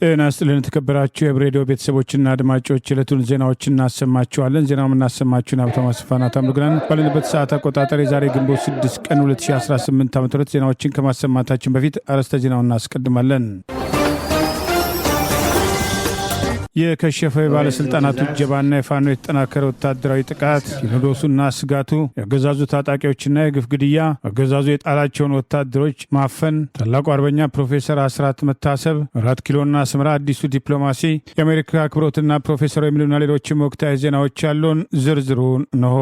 ጤና ይስጥልን ተከበራችሁ የሬዲዮ ቤተሰቦችና አድማጮች ዕለቱን ዜናዎችን እናሰማችኋለን። ዜናውን እናሰማችሁን ሀብታሙ አስፋና ታምሩግናን ባለንበት ሰዓት አቆጣጠር የዛሬ ግንቦት 6 ቀን 2018 ዓ.ም ዜናዎችን ከማሰማታችን በፊት አርዕስተ ዜናውን እናስቀድማለን። የከሸፈ የባለስልጣናቱ እጀባና የፋኖ የተጠናከረ ወታደራዊ ጥቃት፣ ሲኖዶሱና ስጋቱ፣ የአገዛዙ ታጣቂዎችና የግፍ ግድያ፣ አገዛዙ የጣላቸውን ወታደሮች ማፈን፣ ታላቁ አርበኛ ፕሮፌሰር አስራት መታሰብ፣ 4 ኪሎና አስመራ አዲሱ ዲፕሎማሲ፣ የአሜሪካ አክብሮትና ፕሮፌሰር የሚሉና ሌሎችም ወቅታዊ ዜናዎች ያሉን ዝርዝሩን ነው።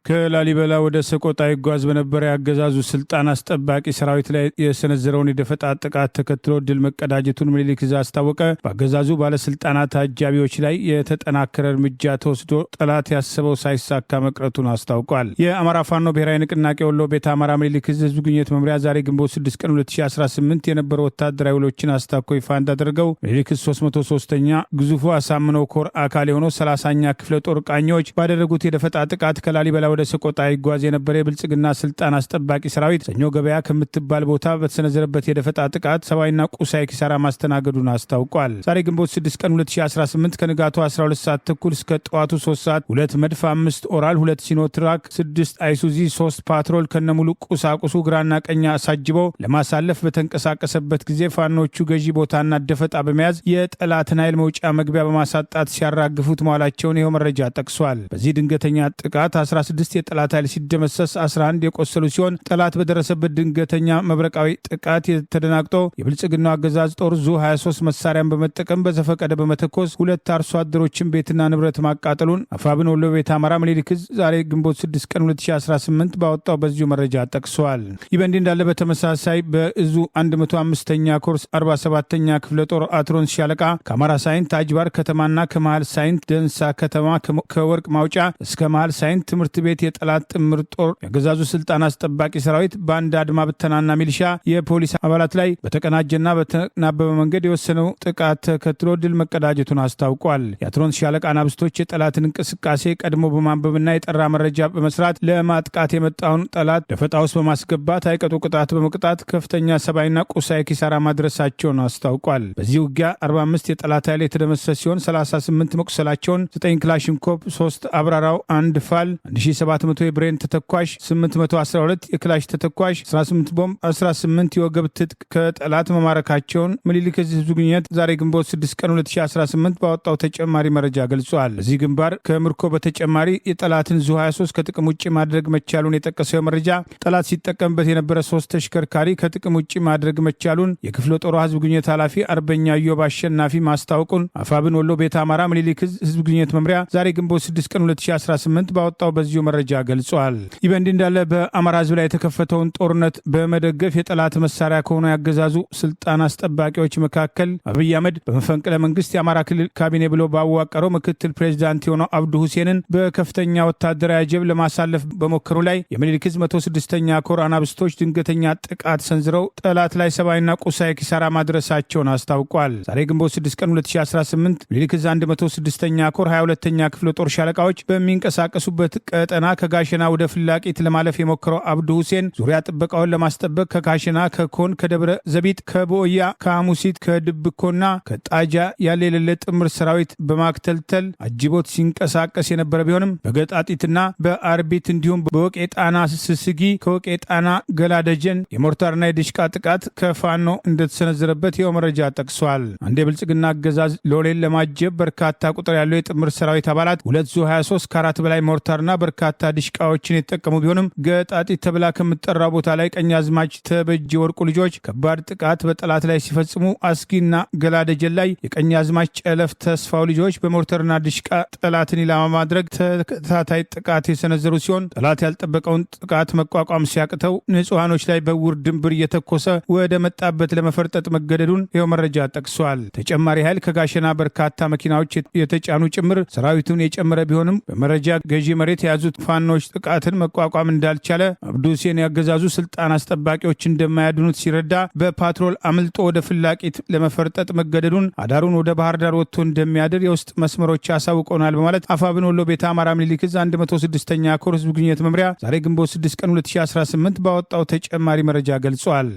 ከላሊበላ ወደ ሰቆጣ ይጓዝ በነበረ የአገዛዙ ስልጣን አስጠባቂ ሰራዊት ላይ የሰነዘረውን የደፈጣ ጥቃት ተከትሎ ድል መቀዳጀቱን ምኒልክ ዕዝ አስታወቀ። በአገዛዙ ባለስልጣናት አጃቢዎች ላይ የተጠናከረ እርምጃ ተወስዶ ጠላት ያሰበው ሳይሳካ መቅረቱን አስታውቋል። የአማራ ፋኖ ብሔራዊ ንቅናቄ ወሎ ቤተ አማራ ምኒልክ ዕዝ ህዝብ ግንኙነት መምሪያ ዛሬ ግንቦት 6 ቀን 2018 የነበሩ ወታደራዊ ውሎችን አስታኮ ይፋ እንዳደረገው ምኒልክ ዕዝ 303ኛ ግዙፉ አሳምነው ኮር አካል የሆነው 30ኛ ክፍለ ጦር ቃኞች ባደረጉት የደፈጣ ጥቃት ከላሊበላ ወደ ሰቆጣ ይጓዝ የነበረ የብልጽግና ስልጣን አስጠባቂ ሰራዊት ሰኞ ገበያ ከምትባል ቦታ በተሰነዘረበት የደፈጣ ጥቃት ሰብአዊና ቁሳዊ ኪሳራ ማስተናገዱን አስታውቋል። ዛሬ ግንቦት 6 ቀን 2018 ከንጋቱ 12 ሰዓት ተኩል እስከ ጠዋቱ 3 ሰዓት 2 መድፍ፣ 5 ኦራል፣ 2 ሲኖትራክ፣ 6 አይሱዚ፣ 3 ፓትሮል ከነሙሉ ቁሳቁሱ ግራና ቀኛ አሳጅበው ለማሳለፍ በተንቀሳቀሰበት ጊዜ ፋኖቹ ገዢ ቦታና ደፈጣ በመያዝ የጠላትን ኃይል መውጫ መግቢያ በማሳጣት ሲያራግፉት መዋላቸውን ይኸው መረጃ ጠቅሷል። በዚህ ድንገተኛ ጥቃት 16 የጠላት ኃይል ሲደመሰስ 11 የቆሰሉ ሲሆን ጠላት በደረሰበት ድንገተኛ መብረቃዊ ጥቃት ተደናግጦ የብልጽግናው አገዛዝ ጦር ዙ 23 መሳሪያን በመጠቀም በዘፈቀደ በመተኮስ 2 አርሶ አደሮችን ቤትና ንብረት ማቃጠሉን አፋብን ወሎ ቤተ አማራ ምኒልክ ዕዝ ዛሬ ግንቦት 6 ቀን 2018 ባወጣው በዚሁ መረጃ ጠቅሷል። ይህ በእንዲህ እንዳለ በተመሳሳይ በእዙ 105ኛ ኮርስ 47ኛ ክፍለ ጦር አትሮንስ ሻለቃ ከአማራ ሳይንት አጅባር ከተማና ከመሃል ሳይንት ደንሳ ከተማ ከወርቅ ማውጫ እስከ መሃል ሳይንት ትምህርት ቤት የጠላት ጥምር ጦር የአገዛዙ ስልጣን አስጠባቂ ሰራዊት በአንድ አድማ ብተናና ሚሊሻ የፖሊስ አባላት ላይ በተቀናጀና በተናበበ መንገድ የወሰነው ጥቃት ተከትሎ ድል መቀዳጀቱን አስታውቋል። የአትሮንስ ሻለቃ አናብስቶች የጠላትን እንቅስቃሴ ቀድሞ በማንበብና የጠራ መረጃ በመስራት ለማጥቃት የመጣውን ጠላት ደፈጣ ውስጥ በማስገባት አይቀጡ ቅጣት በመቅጣት ከፍተኛ ሰብአዊና ቁሳዊ ኪሳራ ማድረሳቸውን አስታውቋል። በዚህ ውጊያ 45 የጠላት ኃይል የተደመሰሰ ሲሆን 38 መቁሰላቸውን፣ 9 ክላሽንኮቭ፣ 3 አብራራው፣ 1 ፋል፣ 1700 የብሬን ተተኳሽ፣ 812 የክላሽ ተተኳሽ፣ 18 ቦምብ፣ 18 የወገብ ትጥቅ ከጠላት መማረካቸውን ምኒልክ ዕዝ ህዝብ ግንኙነት ዛሬ ግንቦት 6 ቀን 2018 ባወጣው ተጨማሪ መረጃ ገልጿል። በዚህ ግንባር ከምርኮ በተጨማሪ የጠላትን ዙ 23 ከጥቅም ውጭ ማድረግ መቻሉን የጠቀሰው መረጃ ጠላት ሲጠቀምበት የነበረ 3 ተሽከርካሪ ከጥቅም ውጭ ማድረግ መቻሉን የክፍለ ጦሩ ህዝብ ግንኙነት ኃላፊ አርበኛ ዮብ አሸናፊ ማስታወቁን አፋብን ወሎ ቤተ አማራ ምኒልክ ዕዝ ህዝብ ግንኙነት መምሪያ ዛሬ ግንቦት 6 ቀን 2018 ባወጣው በዚሁ መረጃ ገልጿል። ይህ በእንዲህ እንዳለ በአማራ ህዝብ ላይ የተከፈተውን ጦርነት በመደገፍ የጠላት መሳሪያ ከሆኑ ያገዛዙ ስልጣን አስጠባቂዎች መካከል አብይ አህመድ በመፈንቅለ መንግስት የአማራ ክልል ካቢኔ ብሎ ባዋቀረው ምክትል ፕሬዚዳንት የሆነው አብዱ ሁሴንን በከፍተኛ ወታደራዊ አጀብ ለማሳለፍ በሞከሩ ላይ የምኒልክ ዕዝ 106ኛ ኮር አናብስቶች ድንገተኛ ጥቃት ሰንዝረው ጠላት ላይ ሰብአዊና ቁሳዊ ኪሳራ ማድረሳቸውን አስታውቋል። ዛሬ ግንቦት 6 ቀን 2018 ምኒልክ ዕዝ 106ኛ ኮር 22ኛ ክፍለ ጦር ሻለቃዎች በሚንቀሳቀሱበት ቀጠና ከጋሸና ወደ ፍላቂት ለማለፍ የሞከረው አብዱ ሁሴን ዙሪያ ጥበቃውን ለማስጠበቅ ከጋሸና፣ ከኮን፣ ከደብረ ዘቢጥ፣ ከቦያ፣ ከሐሙሲት፣ ከድብኮና ከጣጃ ያለ የሌለ ጥምር ሰራዊት በማክተልተል አጅቦት ሲንቀሳቀስ የነበረ ቢሆንም በገጣጢትና በአርቢት እንዲሁም በወቄጣና ስስጊ ከወቄጣና ገላደጀን የሞርታርና የድሽቃ ጥቃት ከፋኖ እንደተሰነዘረበት ይኸው መረጃ ጠቅሷል። አንድ የብልጽግና አገዛዝ ሎሌን ለማጀብ በርካታ ቁጥር ያለው የጥምር ሰራዊት አባላት 2 ዙ 23 ከ4 በላይ ሞርታርና በርካታ ድሽቃዎችን የተጠቀሙ ቢሆንም ገጣጢት ተብላ ከምትጠራው ቦታ ላይ ቀኛዝማች ተበጅ ወርቁ ልጆች ከባድ ጥቃት በጠላት ላይ ሲፈጽሙ አስጊና ገላደጀን ላይ የቀኛዝማች ጨለፍ ተስፋው ልጆች በሞርተርና ድሽቃ ጠላትን ኢላማ ማድረግ ተከታታይ ጥቃት የሰነዘሩ ሲሆን ጠላት ያልጠበቀውን ጥቃት መቋቋም ሲያቅተው ንጹሃኖች ላይ በውር ድንብር እየተኮሰ ወደ መጣበት ለመፈርጠጥ መገደዱን ይኸው መረጃ ጠቅሷል። ተጨማሪ ኃይል ከጋሸና በርካታ መኪናዎች የተጫኑ ጭምር ሰራዊቱን የጨመረ ቢሆንም በመረጃ ገዢ መሬት የያዙት ፋኖች ጥቃትን መቋቋም እንዳልቻለ አብዱ ሁሴን ያገዛዙ ስልጣን አስጠባቂዎች እንደማያድኑት ሲረዳ በፓትሮል አምልጦ ወደ ፍላቂት ለመፈርጠጥ መገደዱን አዳሩን ወደ ባህር ዳር ወጥቶ እንደሚያድር የውስጥ መስመሮች ያሳውቀውናል በማለት አፋብን ወሎ ቤተ አማራ ምኒልክ ዕዝ 106ኛ ኮር ህዝብ ግንኙነት መምሪያ ዛሬ ግንቦት 6 ቀን 2018 ባወጣው ተጨማሪ መረጃ ገልጿል።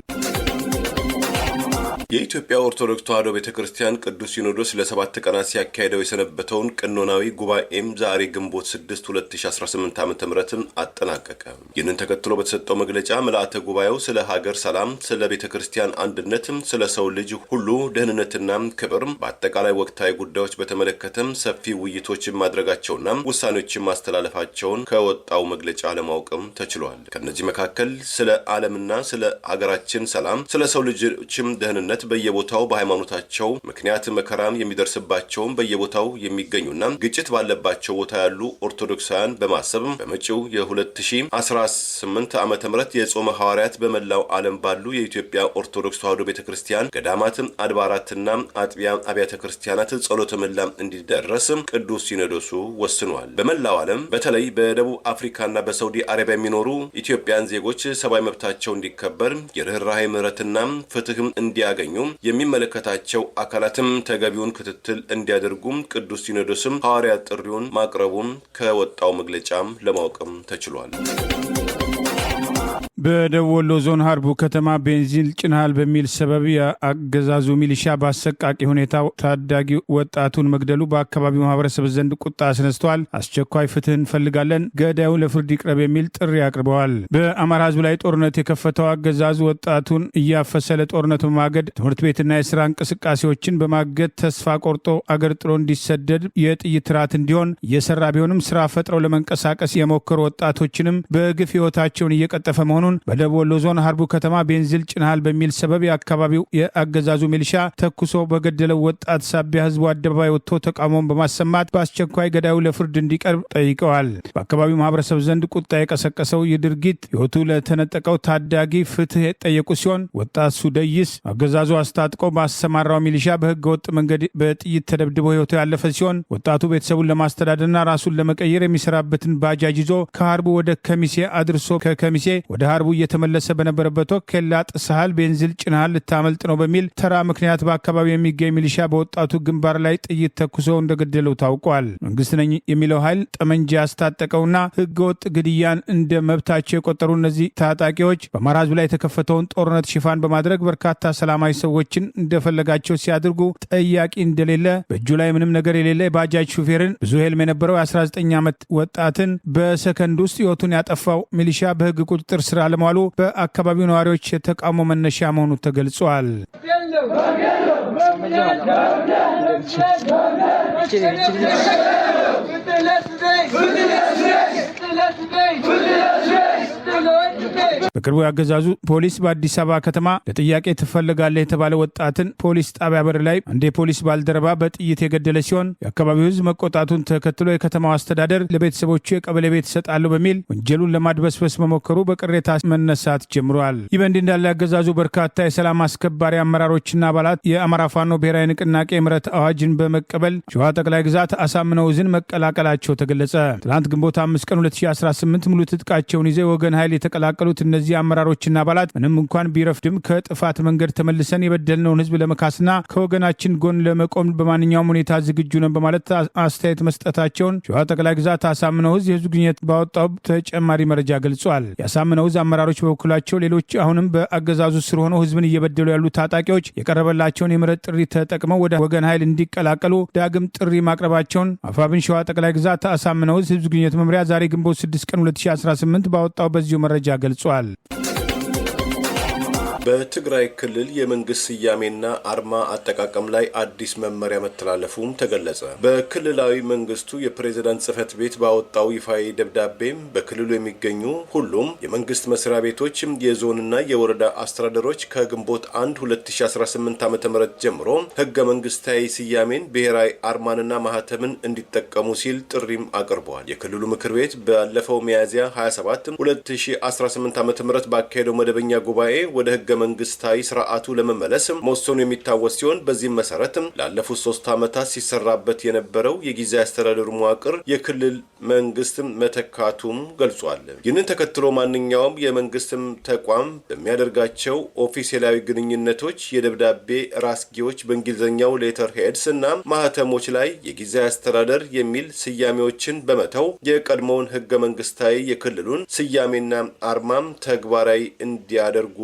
የኢትዮጵያ ኦርቶዶክስ ተዋሕዶ ቤተክርስቲያን ቅዱስ ሲኖዶስ ለ7 ቀናት ሲያካሄደው የሰነበተውን ቀኖናዊ ጉባኤም ዛሬ ግንቦት 6 2018 ዓ.ም አጠናቀቀ። ይህንን ተከትሎ በተሰጠው መግለጫ ምልአተ ጉባኤው ስለ ሀገር ሰላም፣ ስለ ቤተክርስቲያን አንድነት፣ ስለ ሰው ልጅ ሁሉ ደህንነትና ክብር፣ በአጠቃላይ ወቅታዊ ጉዳዮች በተመለከተም ሰፊ ውይይቶችን ማድረጋቸውና ውሳኔዎችን ማስተላለፋቸውን ከወጣው መግለጫ ለማወቅም ተችሏል። ከነዚህ መካከል ስለ ዓለምና ስለ ሀገራችን ሰላም፣ ስለ ሰው ልጆችም ደህንነት በየቦታው በሃይማኖታቸው ምክንያት መከራም የሚደርስባቸውም በየቦታው የሚገኙና ግጭት ባለባቸው ቦታ ያሉ ኦርቶዶክሳውያን በማሰብ በመጪው የ2018 ዓመተ ምህረት የጾመ ሐዋርያት በመላው ዓለም ባሉ የኢትዮጵያ ኦርቶዶክስ ተዋሕዶ ቤተክርስቲያን ገዳማት፣ አድባራትና አጥቢያ አብያተ ክርስቲያናት ጸሎተ ምህላ እንዲደረስ ቅዱስ ሲኖዶሱ ወስኗል። በመላው ዓለም በተለይ በደቡብ አፍሪካና በሳውዲ አረቢያ የሚኖሩ ኢትዮጵያን ዜጎች ሰብአዊ መብታቸው እንዲከበር የርህራሄ ምህረትና ፍትህም እንዲያገኙ የሚመለከታቸው አካላትም ተገቢውን ክትትል እንዲያደርጉም ቅዱስ ሲኖዶስም ሐዋርያት ጥሪውን ማቅረቡን ከወጣው መግለጫም ለማወቅም ተችሏል። በደቡብ ወሎ ዞን ሀርቡ ከተማ ቤንዚን ጭነሃል በሚል ሰበብ የአገዛዙ ሚሊሻ በአሰቃቂ ሁኔታ ታዳጊ ወጣቱን መግደሉ በአካባቢው ማህበረሰብ ዘንድ ቁጣ አስነስተዋል። አስቸኳይ ፍትህ እንፈልጋለን፣ ገዳዩ ለፍርድ ይቅረብ የሚል ጥሪ አቅርበዋል። በአማራ ህዝብ ላይ ጦርነት የከፈተው አገዛዙ ወጣቱን እያፈሰ ለጦርነቱ በማገድ ትምህርት ቤትና የስራ እንቅስቃሴዎችን በማገድ ተስፋ ቆርጦ አገር ጥሎ እንዲሰደድ የጥይት ራት እንዲሆን እየሰራ ቢሆንም ስራ ፈጥረው ለመንቀሳቀስ የሞከሩ ወጣቶችንም በግፍ ህይወታቸውን እየቀጠፈ መሆኑን በደቡብ ወሎ ዞን ሀርቡ ከተማ ቤንዚን ጭነሃል በሚል ሰበብ የአካባቢው የአገዛዙ ሚሊሻ ተኩሶ በገደለው ወጣት ሳቢያ ህዝቡ አደባባይ ወጥቶ ተቃውሞን በማሰማት በአስቸኳይ ገዳዩ ለፍርድ እንዲቀርብ ጠይቀዋል። በአካባቢው ማህበረሰብ ዘንድ ቁጣ የቀሰቀሰው ይህ ድርጊት ህይወቱ ለተነጠቀው ታዳጊ ፍትህ የጠየቁ ሲሆን ወጣት ሱደይስ አገዛዙ አስታጥቆ ባሰማራው ሚሊሻ በህገ ወጥ መንገድ በጥይት ተደብድቦ ህይወቱ ያለፈ ሲሆን ወጣቱ ቤተሰቡን ለማስተዳደርና ራሱን ለመቀየር የሚሰራበትን ባጃጅ ይዞ ከሀርቡ ወደ ከሚሴ አድርሶ ከከሚሴ ወደ ሀርቡ እየተመለሰ በነበረበት ወቅት ኬላ ጥሰሃል፣ ቤንዚን ጭነሃል፣ ልታመልጥ ነው በሚል ተራ ምክንያት በአካባቢው የሚገኝ ሚሊሻ በወጣቱ ግንባር ላይ ጥይት ተኩሶ እንደገደለው ታውቋል። መንግስት ነኝ የሚለው ኃይል ጠመንጃ ያስታጠቀውና ህገወጥ ግድያን እንደ መብታቸው የቆጠሩ እነዚህ ታጣቂዎች በአማራ ህዝብ ላይ የተከፈተውን ጦርነት ሽፋን በማድረግ በርካታ ሰላማዊ ሰዎችን እንደፈለጋቸው ሲያደርጉ ጠያቂ እንደሌለ በእጁ ላይ ምንም ነገር የሌለ የባጃጅ ሹፌርን ብዙ ህልም የነበረው የ19 ዓመት ወጣትን በሰከንድ ውስጥ ህይወቱን ያጠፋው ሚሊሻ በህግ ቁጥጥር ስራ ለማሉ በአካባቢው ነዋሪዎች የተቃውሞ መነሻ መሆኑ ተገልጿል። በቅርቡ ያገዛዙ ፖሊስ በአዲስ አበባ ከተማ ለጥያቄ ትፈልጋለህ የተባለ ወጣትን ፖሊስ ጣቢያ በር ላይ አንድ የፖሊስ ባልደረባ በጥይት የገደለ ሲሆን የአካባቢው ህዝብ መቆጣቱን ተከትሎ የከተማው አስተዳደር ለቤተሰቦቹ የቀበሌ ቤት ይሰጣለሁ በሚል ወንጀሉን ለማድበስበስ መሞከሩ በቅሬታ መነሳት ጀምረዋል። ይህ በእንዲህ እንዳለ ያገዛዙ በርካታ የሰላም አስከባሪ አመራሮችና አባላት የአማራ ፋኖ ብሔራዊ ንቅናቄ ምህረት አዋጅን በመቀበል ሸዋ ጠቅላይ ግዛት አሳምነው ዕዝን መቀላቀላቸው ተገለጸ። ትናንት ግንቦት 5 ቀን 2018 ሙሉ ትጥቃቸውን ይዘው የወገን ኃይል የተቀላቀሉት እነዚህ አመራሮችና አባላት ምንም እንኳን ቢረፍድም ከጥፋት መንገድ ተመልሰን የበደልነውን ህዝብ ለመካስና ከወገናችን ጎን ለመቆም በማንኛውም ሁኔታ ዝግጁ ነን በማለት አስተያየት መስጠታቸውን ሸዋ ጠቅላይ ግዛት አሳምነው ዕዝ የህዝብ ግንኙነት ባወጣው ተጨማሪ መረጃ ገልጿል። የአሳምነው ዕዝ አመራሮች በበኩላቸው ሌሎች አሁንም በአገዛዙ ስር ሆነው ህዝብን እየበደሉ ያሉ ታጣቂዎች የቀረበላቸውን የምህረት ጥሪ ተጠቅመው ወደ ወገን ኃይል እንዲቀላቀሉ ዳግም ጥሪ ማቅረባቸውን አፋብን ሸዋ ጠቅላይ ግዛት አሳምነው ዕዝ ህዝብ ግንኙነት መምሪያ ዛሬ ግንቦት 6 ቀን 2018 ባወጣው በዚሁ መረጃ ገልጿል። በትግራይ ክልል የመንግስት ስያሜና አርማ አጠቃቀም ላይ አዲስ መመሪያ መተላለፉም ተገለጸ። በክልላዊ መንግስቱ የፕሬዝዳንት ጽህፈት ቤት ባወጣው ይፋዊ ደብዳቤም በክልሉ የሚገኙ ሁሉም የመንግስት መስሪያ ቤቶች፣ የዞንና የወረዳ አስተዳደሮች ከግንቦት 1 2018 ዓ.ም ጀምሮ ህገ መንግስታዊ ስያሜን፣ ብሔራዊ አርማንና ማህተምን እንዲጠቀሙ ሲል ጥሪም አቅርበዋል። የክልሉ ምክር ቤት ባለፈው ሚያዝያ 27 2018 ዓ.ም ባካሄደው መደበኛ ጉባኤ ወደ ህገ መንግስታዊ ስርዓቱ ለመመለስ መወሰኑ የሚታወስ ሲሆን በዚህ መሰረት ላለፉት 3 ዓመታት ሲሰራበት የነበረው የጊዜያዊ አስተዳደሩ መዋቅር የክልል መንግስት መተካቱም ገልጿል። ይህንን ተከትሎ ማንኛውም የመንግስት ተቋም በሚያደርጋቸው ኦፊሴላዊ ግንኙነቶች የደብዳቤ ራስጌዎች በእንግሊዝኛው ሌተር ሄድስ እና ማህተሞች ላይ የጊዜያዊ አስተዳደር የሚል ስያሜዎችን በመተው የቀድሞውን ህገ መንግስታዊ የክልሉን ስያሜና አርማም ተግባራዊ እንዲያደርጉ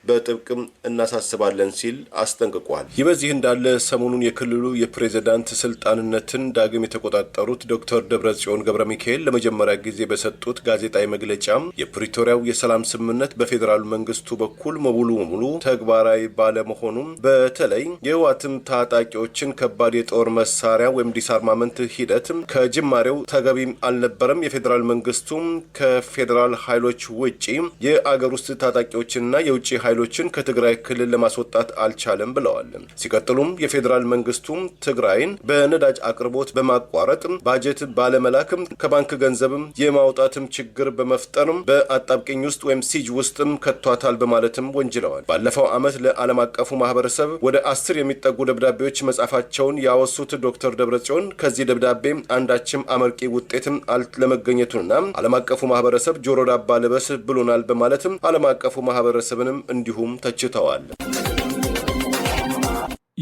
በጥብቅም እናሳስባለን ሲል አስጠንቅቋል። ይህ በዚህ እንዳለ ሰሞኑን የክልሉ የፕሬዝዳንት ስልጣንነትን ዳግም የተቆጣጠሩት ዶክተር ደብረጽዮን ገብረ ሚካኤል ለመጀመሪያ ጊዜ በሰጡት ጋዜጣዊ መግለጫ የፕሪቶሪያው የሰላም ስምምነት በፌዴራል መንግስቱ በኩል ሙሉ በሙሉ ተግባራዊ ባለመሆኑም በተለይ የህወሓት ታጣቂዎችን ከባድ የጦር መሳሪያ ወይም ዲስአርማመንት ሂደት ከጅማሬው ተገቢም አልነበረም። የፌዴራል መንግስቱም ከፌዴራል ኃይሎች ውጪ የአገር ውስጥ ታጣቂዎችንና የውጪ ኃይሎችን ከትግራይ ክልል ለማስወጣት አልቻለም ብለዋል። ሲቀጥሉም የፌዴራል መንግስቱም ትግራይን በነዳጅ አቅርቦት በማቋረጥ ባጀት ባለመላክም ከባንክ ገንዘብም የማውጣትም ችግር በመፍጠርም በአጣብቂኝ ውስጥ ወይም ሲጅ ውስጥም ከቷታል በማለትም ወንጅለዋል። ባለፈው ዓመት ለዓለም አቀፉ ማህበረሰብ ወደ 10 የሚጠጉ ደብዳቤዎች መጻፋቸውን ያወሱት ዶክተር ደብረጽዮን ከዚህ ደብዳቤ አንዳችም አመርቂ ውጤትም አለመገኘቱንና ዓለም አቀፉ ማህበረሰብ ጆሮ ዳባ ልበስ ብሎናል በማለትም ዓለም አቀፉ ማህበረሰብንም እንዲሁም ተችተዋል።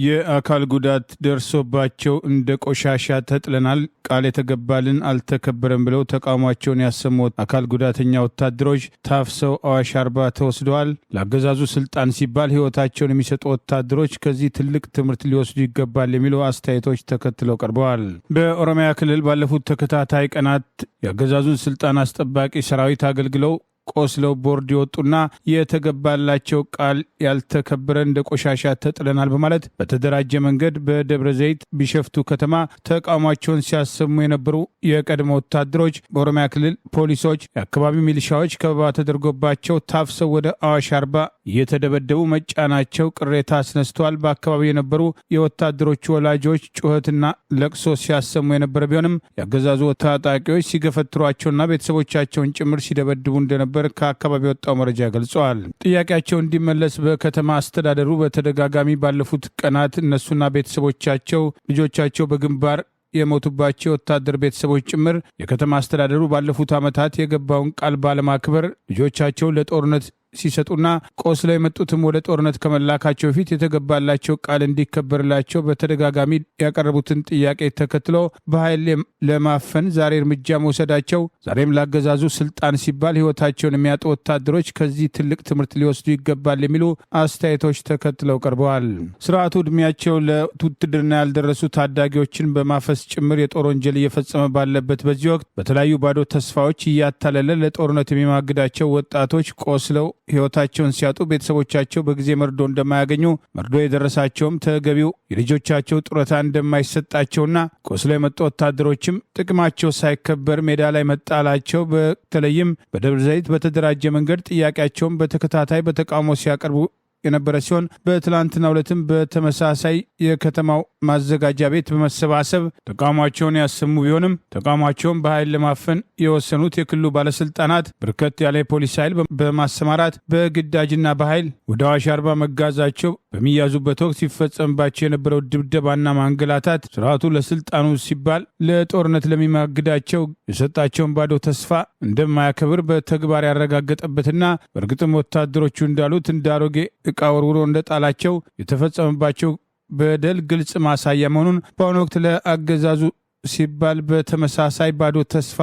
የአካል ጉዳት ደርሶባቸው እንደ ቆሻሻ ተጥለናል፣ ቃል የተገባልን አልተከበረም ብለው ተቃውሟቸውን ያሰሙት አካል ጉዳተኛ ወታደሮች ታፍሰው አዋሽ አርባ ተወስደዋል። ለአገዛዙ ስልጣን ሲባል ህይወታቸውን የሚሰጡ ወታደሮች ከዚህ ትልቅ ትምህርት ሊወስዱ ይገባል የሚሉ አስተያየቶች ተከትለው ቀርበዋል። በኦሮሚያ ክልል ባለፉት ተከታታይ ቀናት የአገዛዙን ስልጣን አስጠባቂ ሰራዊት አገልግለው ቆስለው ቦርድ የወጡና የተገባላቸው ቃል ያልተከበረ እንደ ቆሻሻ ተጥለናል በማለት በተደራጀ መንገድ በደብረ ዘይት ቢሸፍቱ ከተማ ተቃውሟቸውን ሲያሰሙ የነበሩ የቀድሞ ወታደሮች በኦሮሚያ ክልል ፖሊሶች፣ የአካባቢ ሚሊሻዎች ከበባ ተደርጎባቸው ታፍሰው ወደ አዋሽ አርባ እየተደበደቡ መጫናቸው ቅሬታ አስነስተዋል። በአካባቢው የነበሩ የወታደሮቹ ወላጆች ጩኸትና ለቅሶ ሲያሰሙ የነበረ ቢሆንም ያገዛዙ ታጣቂዎች ሲገፈትሯቸውና ቤተሰቦቻቸውን ጭምር ሲደበድቡ እንደነበር ከአካባቢ ወጣው መረጃ ገልጸዋል። ጥያቄያቸው እንዲመለስ በከተማ አስተዳደሩ በተደጋጋሚ ባለፉት ቀናት እነሱና ቤተሰቦቻቸው ልጆቻቸው በግንባር የሞቱባቸው ወታደር ቤተሰቦች ጭምር የከተማ አስተዳደሩ ባለፉት ዓመታት የገባውን ቃል ባለማክበር ልጆቻቸው ለጦርነት ሲሰጡና ቆስለው የመጡትም ወደ ጦርነት ከመላካቸው በፊት የተገባላቸው ቃል እንዲከበርላቸው በተደጋጋሚ ያቀረቡትን ጥያቄ ተከትሎ በኃይል ለማፈን ዛሬ እርምጃ መውሰዳቸው ዛሬም ላገዛዙ ስልጣን ሲባል ህይወታቸውን የሚያጡ ወታደሮች ከዚህ ትልቅ ትምህርት ሊወስዱ ይገባል የሚሉ አስተያየቶች ተከትለው ቀርበዋል። ስርዓቱ ዕድሜያቸው ለውትድርና ያልደረሱ ታዳጊዎችን በማፈስ ጭምር የጦር ወንጀል እየፈጸመ ባለበት በዚህ ወቅት በተለያዩ ባዶ ተስፋዎች እያታለለ ለጦርነት የሚማግዳቸው ወጣቶች ቆስለው ህይወታቸውን ሲያጡ ቤተሰቦቻቸው በጊዜ መርዶ እንደማያገኙ መርዶ የደረሳቸውም ተገቢው የልጆቻቸው ጡረታ እንደማይሰጣቸውና ቆስለው የመጡ ወታደሮችም ጥቅማቸው ሳይከበር ሜዳ ላይ መጣላቸው በተለይም በደብረ ዘይት በተደራጀ መንገድ ጥያቄያቸውን በተከታታይ በተቃውሞ ሲያቀርቡ የነበረ ሲሆን በትላንትናው ዕለትም በተመሳሳይ የከተማው ማዘጋጃ ቤት በመሰባሰብ ተቃውሟቸውን ያሰሙ ቢሆንም ተቃውሟቸውን በኃይል ለማፈን የወሰኑት የክልሉ ባለስልጣናት በርከት ያለ የፖሊስ ኃይል በማሰማራት በግዳጅና በኃይል ወደ አዋሽ አርባ መጋዛቸው በሚያዙበት ወቅት ሲፈጸምባቸው የነበረው ድብደባና ማንገላታት ስርዓቱ ለስልጣኑ ሲባል ለጦርነት ለሚማግዳቸው የሰጣቸውን ባዶ ተስፋ እንደማያከብር በተግባር ያረጋገጠበትና በእርግጥም ወታደሮቹ እንዳሉት እንዳሮጌ ዕቃ ወርውሮ እንደጣላቸው የተፈጸመባቸው በደል ግልጽ ማሳያ መሆኑን በአሁኑ ወቅት ለአገዛዙ ሲባል በተመሳሳይ ባዶ ተስፋ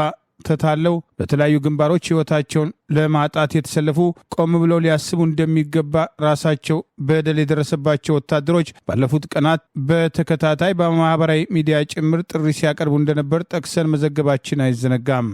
ተታለው በተለያዩ ግንባሮች ህይወታቸውን ለማጣት የተሰለፉ ቆም ብለው ሊያስቡ እንደሚገባ ራሳቸው በደል የደረሰባቸው ወታደሮች ባለፉት ቀናት በተከታታይ በማህበራዊ ሚዲያ ጭምር ጥሪ ሲያቀርቡ እንደነበር ጠቅሰን መዘገባችን አይዘነጋም።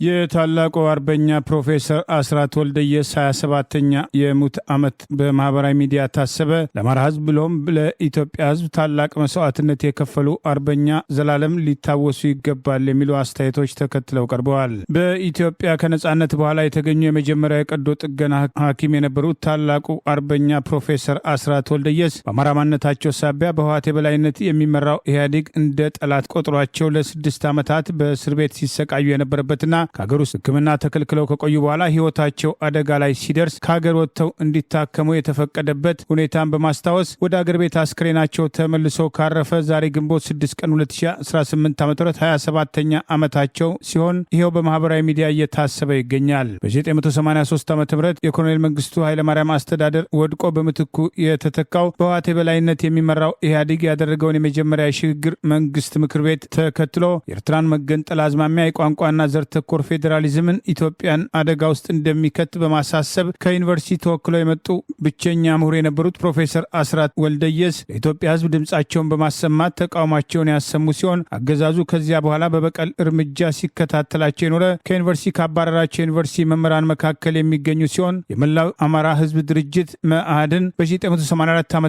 የታላቁ አርበኛ ፕሮፌሰር አስራት ወልደየስ 27ኛ የሙት ዓመት በማህበራዊ ሚዲያ ታሰበ። ለአማራ ህዝብ ብሎም ለኢትዮጵያ ህዝብ ታላቅ መስዋዕትነት የከፈሉ አርበኛ ዘላለም ሊታወሱ ይገባል የሚሉ አስተያየቶች ተከትለው ቀርበዋል። በኢትዮጵያ ከነጻነት በኋላ የተገኙ የመጀመሪያ የቀዶ ጥገና ሐኪም የነበሩት ታላቁ አርበኛ ፕሮፌሰር አስራት ወልደየስ በአማራ ማንነታቸው ሳቢያ በህወሓት የበላይነት የሚመራው ኢህአዴግ እንደ ጠላት ቆጥሯቸው ለ6 ዓመታት በእስር ቤት ሲሰቃዩ የነበረበትና ከሀገር ውስጥ ሕክምና ተከልክለው ከቆዩ በኋላ ህይወታቸው አደጋ ላይ ሲደርስ ከሀገር ወጥተው እንዲታከሙ የተፈቀደበት ሁኔታን በማስታወስ ወደ አገር ቤት አስክሬናቸው ተመልሶ ካረፈ ዛሬ ግንቦት 6 ቀን 2018 ዓ.ም 27ኛ ዓመታቸው ሲሆን ይሄው በማህበራዊ ሚዲያ እየታሰበ ይገኛል። በ1983 ዓ.ም የኮሎኔል መንግስቱ ኃይለማርያም አስተዳደር ወድቆ በምትኩ የተተካው በህወሓት የበላይነት የሚመራው ኢህአዴግ ያደረገውን የመጀመሪያ የሽግግር መንግስት ምክር ቤት ተከትሎ የኤርትራን መገንጠል አዝማሚያ የቋንቋና ዘር ተኮር ፌዴራሊዝምን ኢትዮጵያን አደጋ ውስጥ እንደሚከት በማሳሰብ ከዩኒቨርሲቲ ተወክለው የመጡ ብቸኛ ምሁር የነበሩት ፕሮፌሰር አስራት ወልደየስ ለኢትዮጵያ ህዝብ ድምጻቸውን በማሰማት ተቃውሟቸውን ያሰሙ ሲሆን አገዛዙ ከዚያ በኋላ በበቀል እርምጃ ሲከታተላቸው የኖረ ከዩኒቨርሲቲ ካባረራቸው ዩኒቨርሲቲ መምህራን መካከል የሚገኙ ሲሆን የመላው አማራ ህዝብ ድርጅት መኢአድን በ1984 ዓ.ም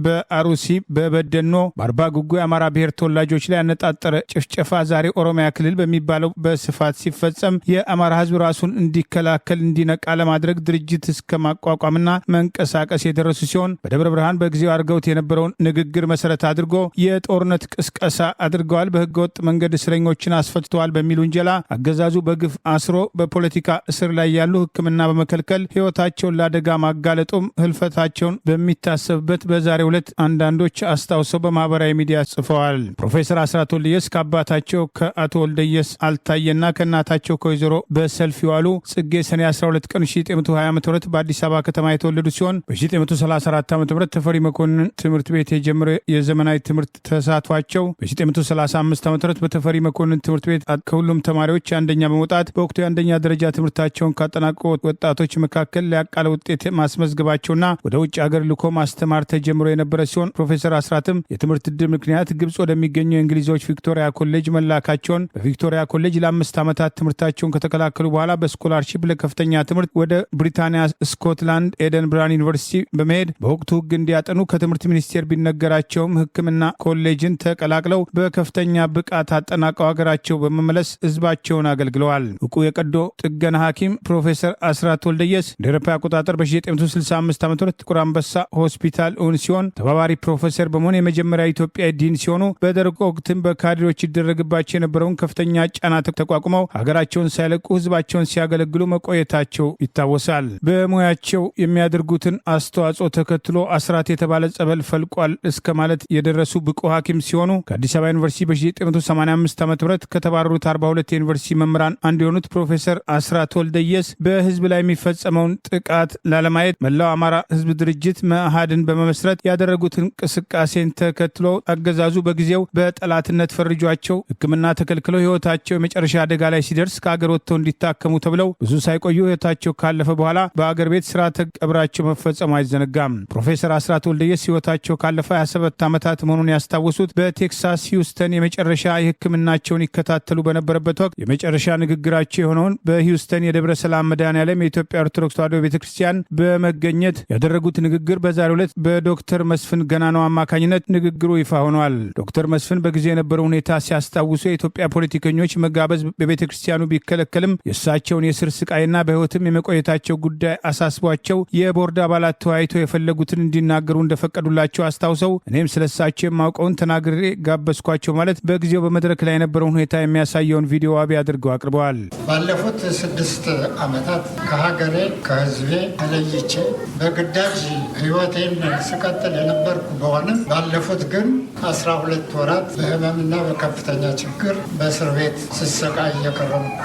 በአሩሲ በበደኖ በአርባ ጉጉ የአማራ ብሔር ተወላጆች ላይ ያነጣጠረ ጭፍጨፋ ዛሬ ኦሮሚያ ክልል በሚባለው በስፋት ሲፈጸም የአማራ ህዝብ ራሱን እንዲከላከል እንዲነቃ ለማድረግ ድርጅት እስከ ማቋቋምና መንቀሳቀስ የደረሱ ሲሆን በደብረ ብርሃን በጊዜው አድርገውት የነበረውን ንግግር መሰረት አድርጎ የጦርነት ቅስቀሳ አድርገዋል፣ በህገወጥ መንገድ እስረኞችን አስፈትተዋል በሚል ውንጀላ አገዛዙ በግፍ አስሮ በፖለቲካ እስር ላይ ያሉ ሕክምና በመከልከል ህይወታቸውን ለአደጋ ማጋለጡም ህልፈታቸውን በሚታሰብበት በዛሬው ዕለት አንዳንዶች አስታውሰው በማህበራዊ ሚዲያ ጽፈዋል። ፕሮፌሰር አስራት ወልደየስ ከአባታቸው ከአቶ ወልደየስ አልታየና ከእናታቸው ከወይዘሮ በሰልፍ ይዋሉ ጽጌ ሰኔ 12 ቀን 1920 ዓ.ም በአዲስ አበባ ከተማ የተወለዱ ሲሆን በ1934 ዓ.ም ተፈሪ መኮንን ትምህርት ቤት የጀመረ የዘመናዊ ትምህርት ተሳትፏቸው በ1935 ዓ.ም በተፈሪ መኮንን ትምህርት ቤት ከሁሉም ተማሪዎች አንደኛ በመውጣት በወቅቱ የአንደኛ ደረጃ ትምህርታቸውን ካጠናቀቁ ወጣቶች መካከል ሊያቃለ ውጤት ማስመዝገባቸውና ወደ ውጭ ሀገር ልኮ ማስተማር ተጀምሮ የነበረ ሲሆን ፕሮፌሰር አስራትም የትምህርት ዕድል ምክንያት ግብጽ ወደሚገኘው የእንግሊዞች ቪክቶሪያ ኮሌጅ መላካቸውን በቪክቶሪያ ኮሌጅ ለ5 ዓመታት ትምህርታቸውን ከተከላከሉ በኋላ በስኮላርሺፕ ለከፍተኛ ትምህርት ወደ ብሪታንያ ስኮትላንድ ኤደንብራን ዩኒቨርሲቲ በመሄድ በወቅቱ ሕግ እንዲያጠኑ ከትምህርት ሚኒስቴር ቢነገራቸውም ሕክምና ኮሌጅን ተቀላቅለው በከፍተኛ ብቃት አጠናቀው ሀገራቸው በመመለስ ህዝባቸውን አገልግለዋል። እውቁ የቀዶ ጥገና ሐኪም ፕሮፌሰር አስራት ወልደየስ እንደ አውሮፓ አቆጣጠር በ1965 ዓ.ም ጥቁር አንበሳ ሆስፒታል እውን ሲሆን ተባባሪ ፕሮፌሰር በመሆን የመጀመሪያ ኢትዮጵያ ዲን ሲሆኑ በደርግ ወቅትም በካድሬዎች ይደረግባቸው የነበረውን ከፍተኛ ጫና ተቋቁመው ሀገራቸውን ሳይለቁ ህዝባቸውን ሲያገለግሉ መቆየታቸው ይታወሳል። በሙያቸው የሚያደርጉትን አስተዋጽኦ ተከትሎ አስራት የተባለ ጸበል ፈልቋል እስከ ማለት የደረሱ ብቁ ሐኪም ሲሆኑ ከአዲስ አበባ ዩኒቨርሲቲ በ1985 ዓ.ም ከተባረሩት 42 የዩኒቨርሲቲ መምህራን አንዱ የሆኑት ፕሮፌሰር አስራት ወልደየስ በህዝብ ላይ የሚፈጸመውን ጥቃት ላለማየት መላው አማራ ህዝብ ድርጅት መኢአድን በመመስረት ያደረጉትን እንቅስቃሴን ተከትሎ አገዛዙ በጊዜው በጠላትነት ፈርጇቸው ሕክምና ተከልክለው ህይወታቸው የመጨረሻ አደጋ ላይ ሲደርስ ከአገር ወጥተው እንዲታከሙ ተብለው ብዙ ሳይቆዩ ህይወታቸው ካለፈ በኋላ በአገር ቤት ስርዓተ ቀብራቸው መፈጸሙ አይዘነጋም። ፕሮፌሰር አስራት ወልደየስ ህይወታቸው ካለፈ 27 ዓመታት መሆኑን ያስታወሱት በቴክሳስ ሂውስተን የመጨረሻ የሕክምናቸውን ይከታተሉ በነበረበት ወቅት የመጨረሻ ንግግራቸው የሆነውን በሂውስተን የደብረ ሰላም መድኃኔዓለም የኢትዮጵያ ኦርቶዶክስ ተዋሕዶ ቤተክርስቲያን በመገኘት ያደረጉት ንግግር በዛሬው ዕለት በዶክተር መስፍን ገናናው አማካኝነት ንግግሩ ይፋ ሆኗል። ዶክተር መስፍን በጊዜው የነበረው ሁኔታ ሲያስታውሱ የኢትዮጵያ ፖለቲከኞች መጋበዝ በቤተክርስቲያኑ ቢከለከልም የእሳቸውን የስር ስቃይና በህይወትም የመቆየታቸው ጉዳይ አሳስቧቸው የቦርድ አባላት ተወያይተው የፈለጉትን እንዲናገሩ እንደፈቀዱላቸው አስታውሰው እኔም ስለሳቸው የማውቀውን ተናግሬ ጋበዝኳቸው ማለት በጊዜው በመድረክ ላይ የነበረውን ሁኔታ የሚያሳየውን ቪዲዮ ዋቢ አድርገው አቅርበዋል። ባለፉት 6 ዓመታት ከሀገሬ ከህዝቤ ተለይቼ በግዳጅ ህይወቴን ስቀጥል የነበርኩ በሆንም ባለፉት ግን 12 ወራት በህመምና በከፍተኛ ችግር በእስር ቤት ስሰቃይ እየከረምኩ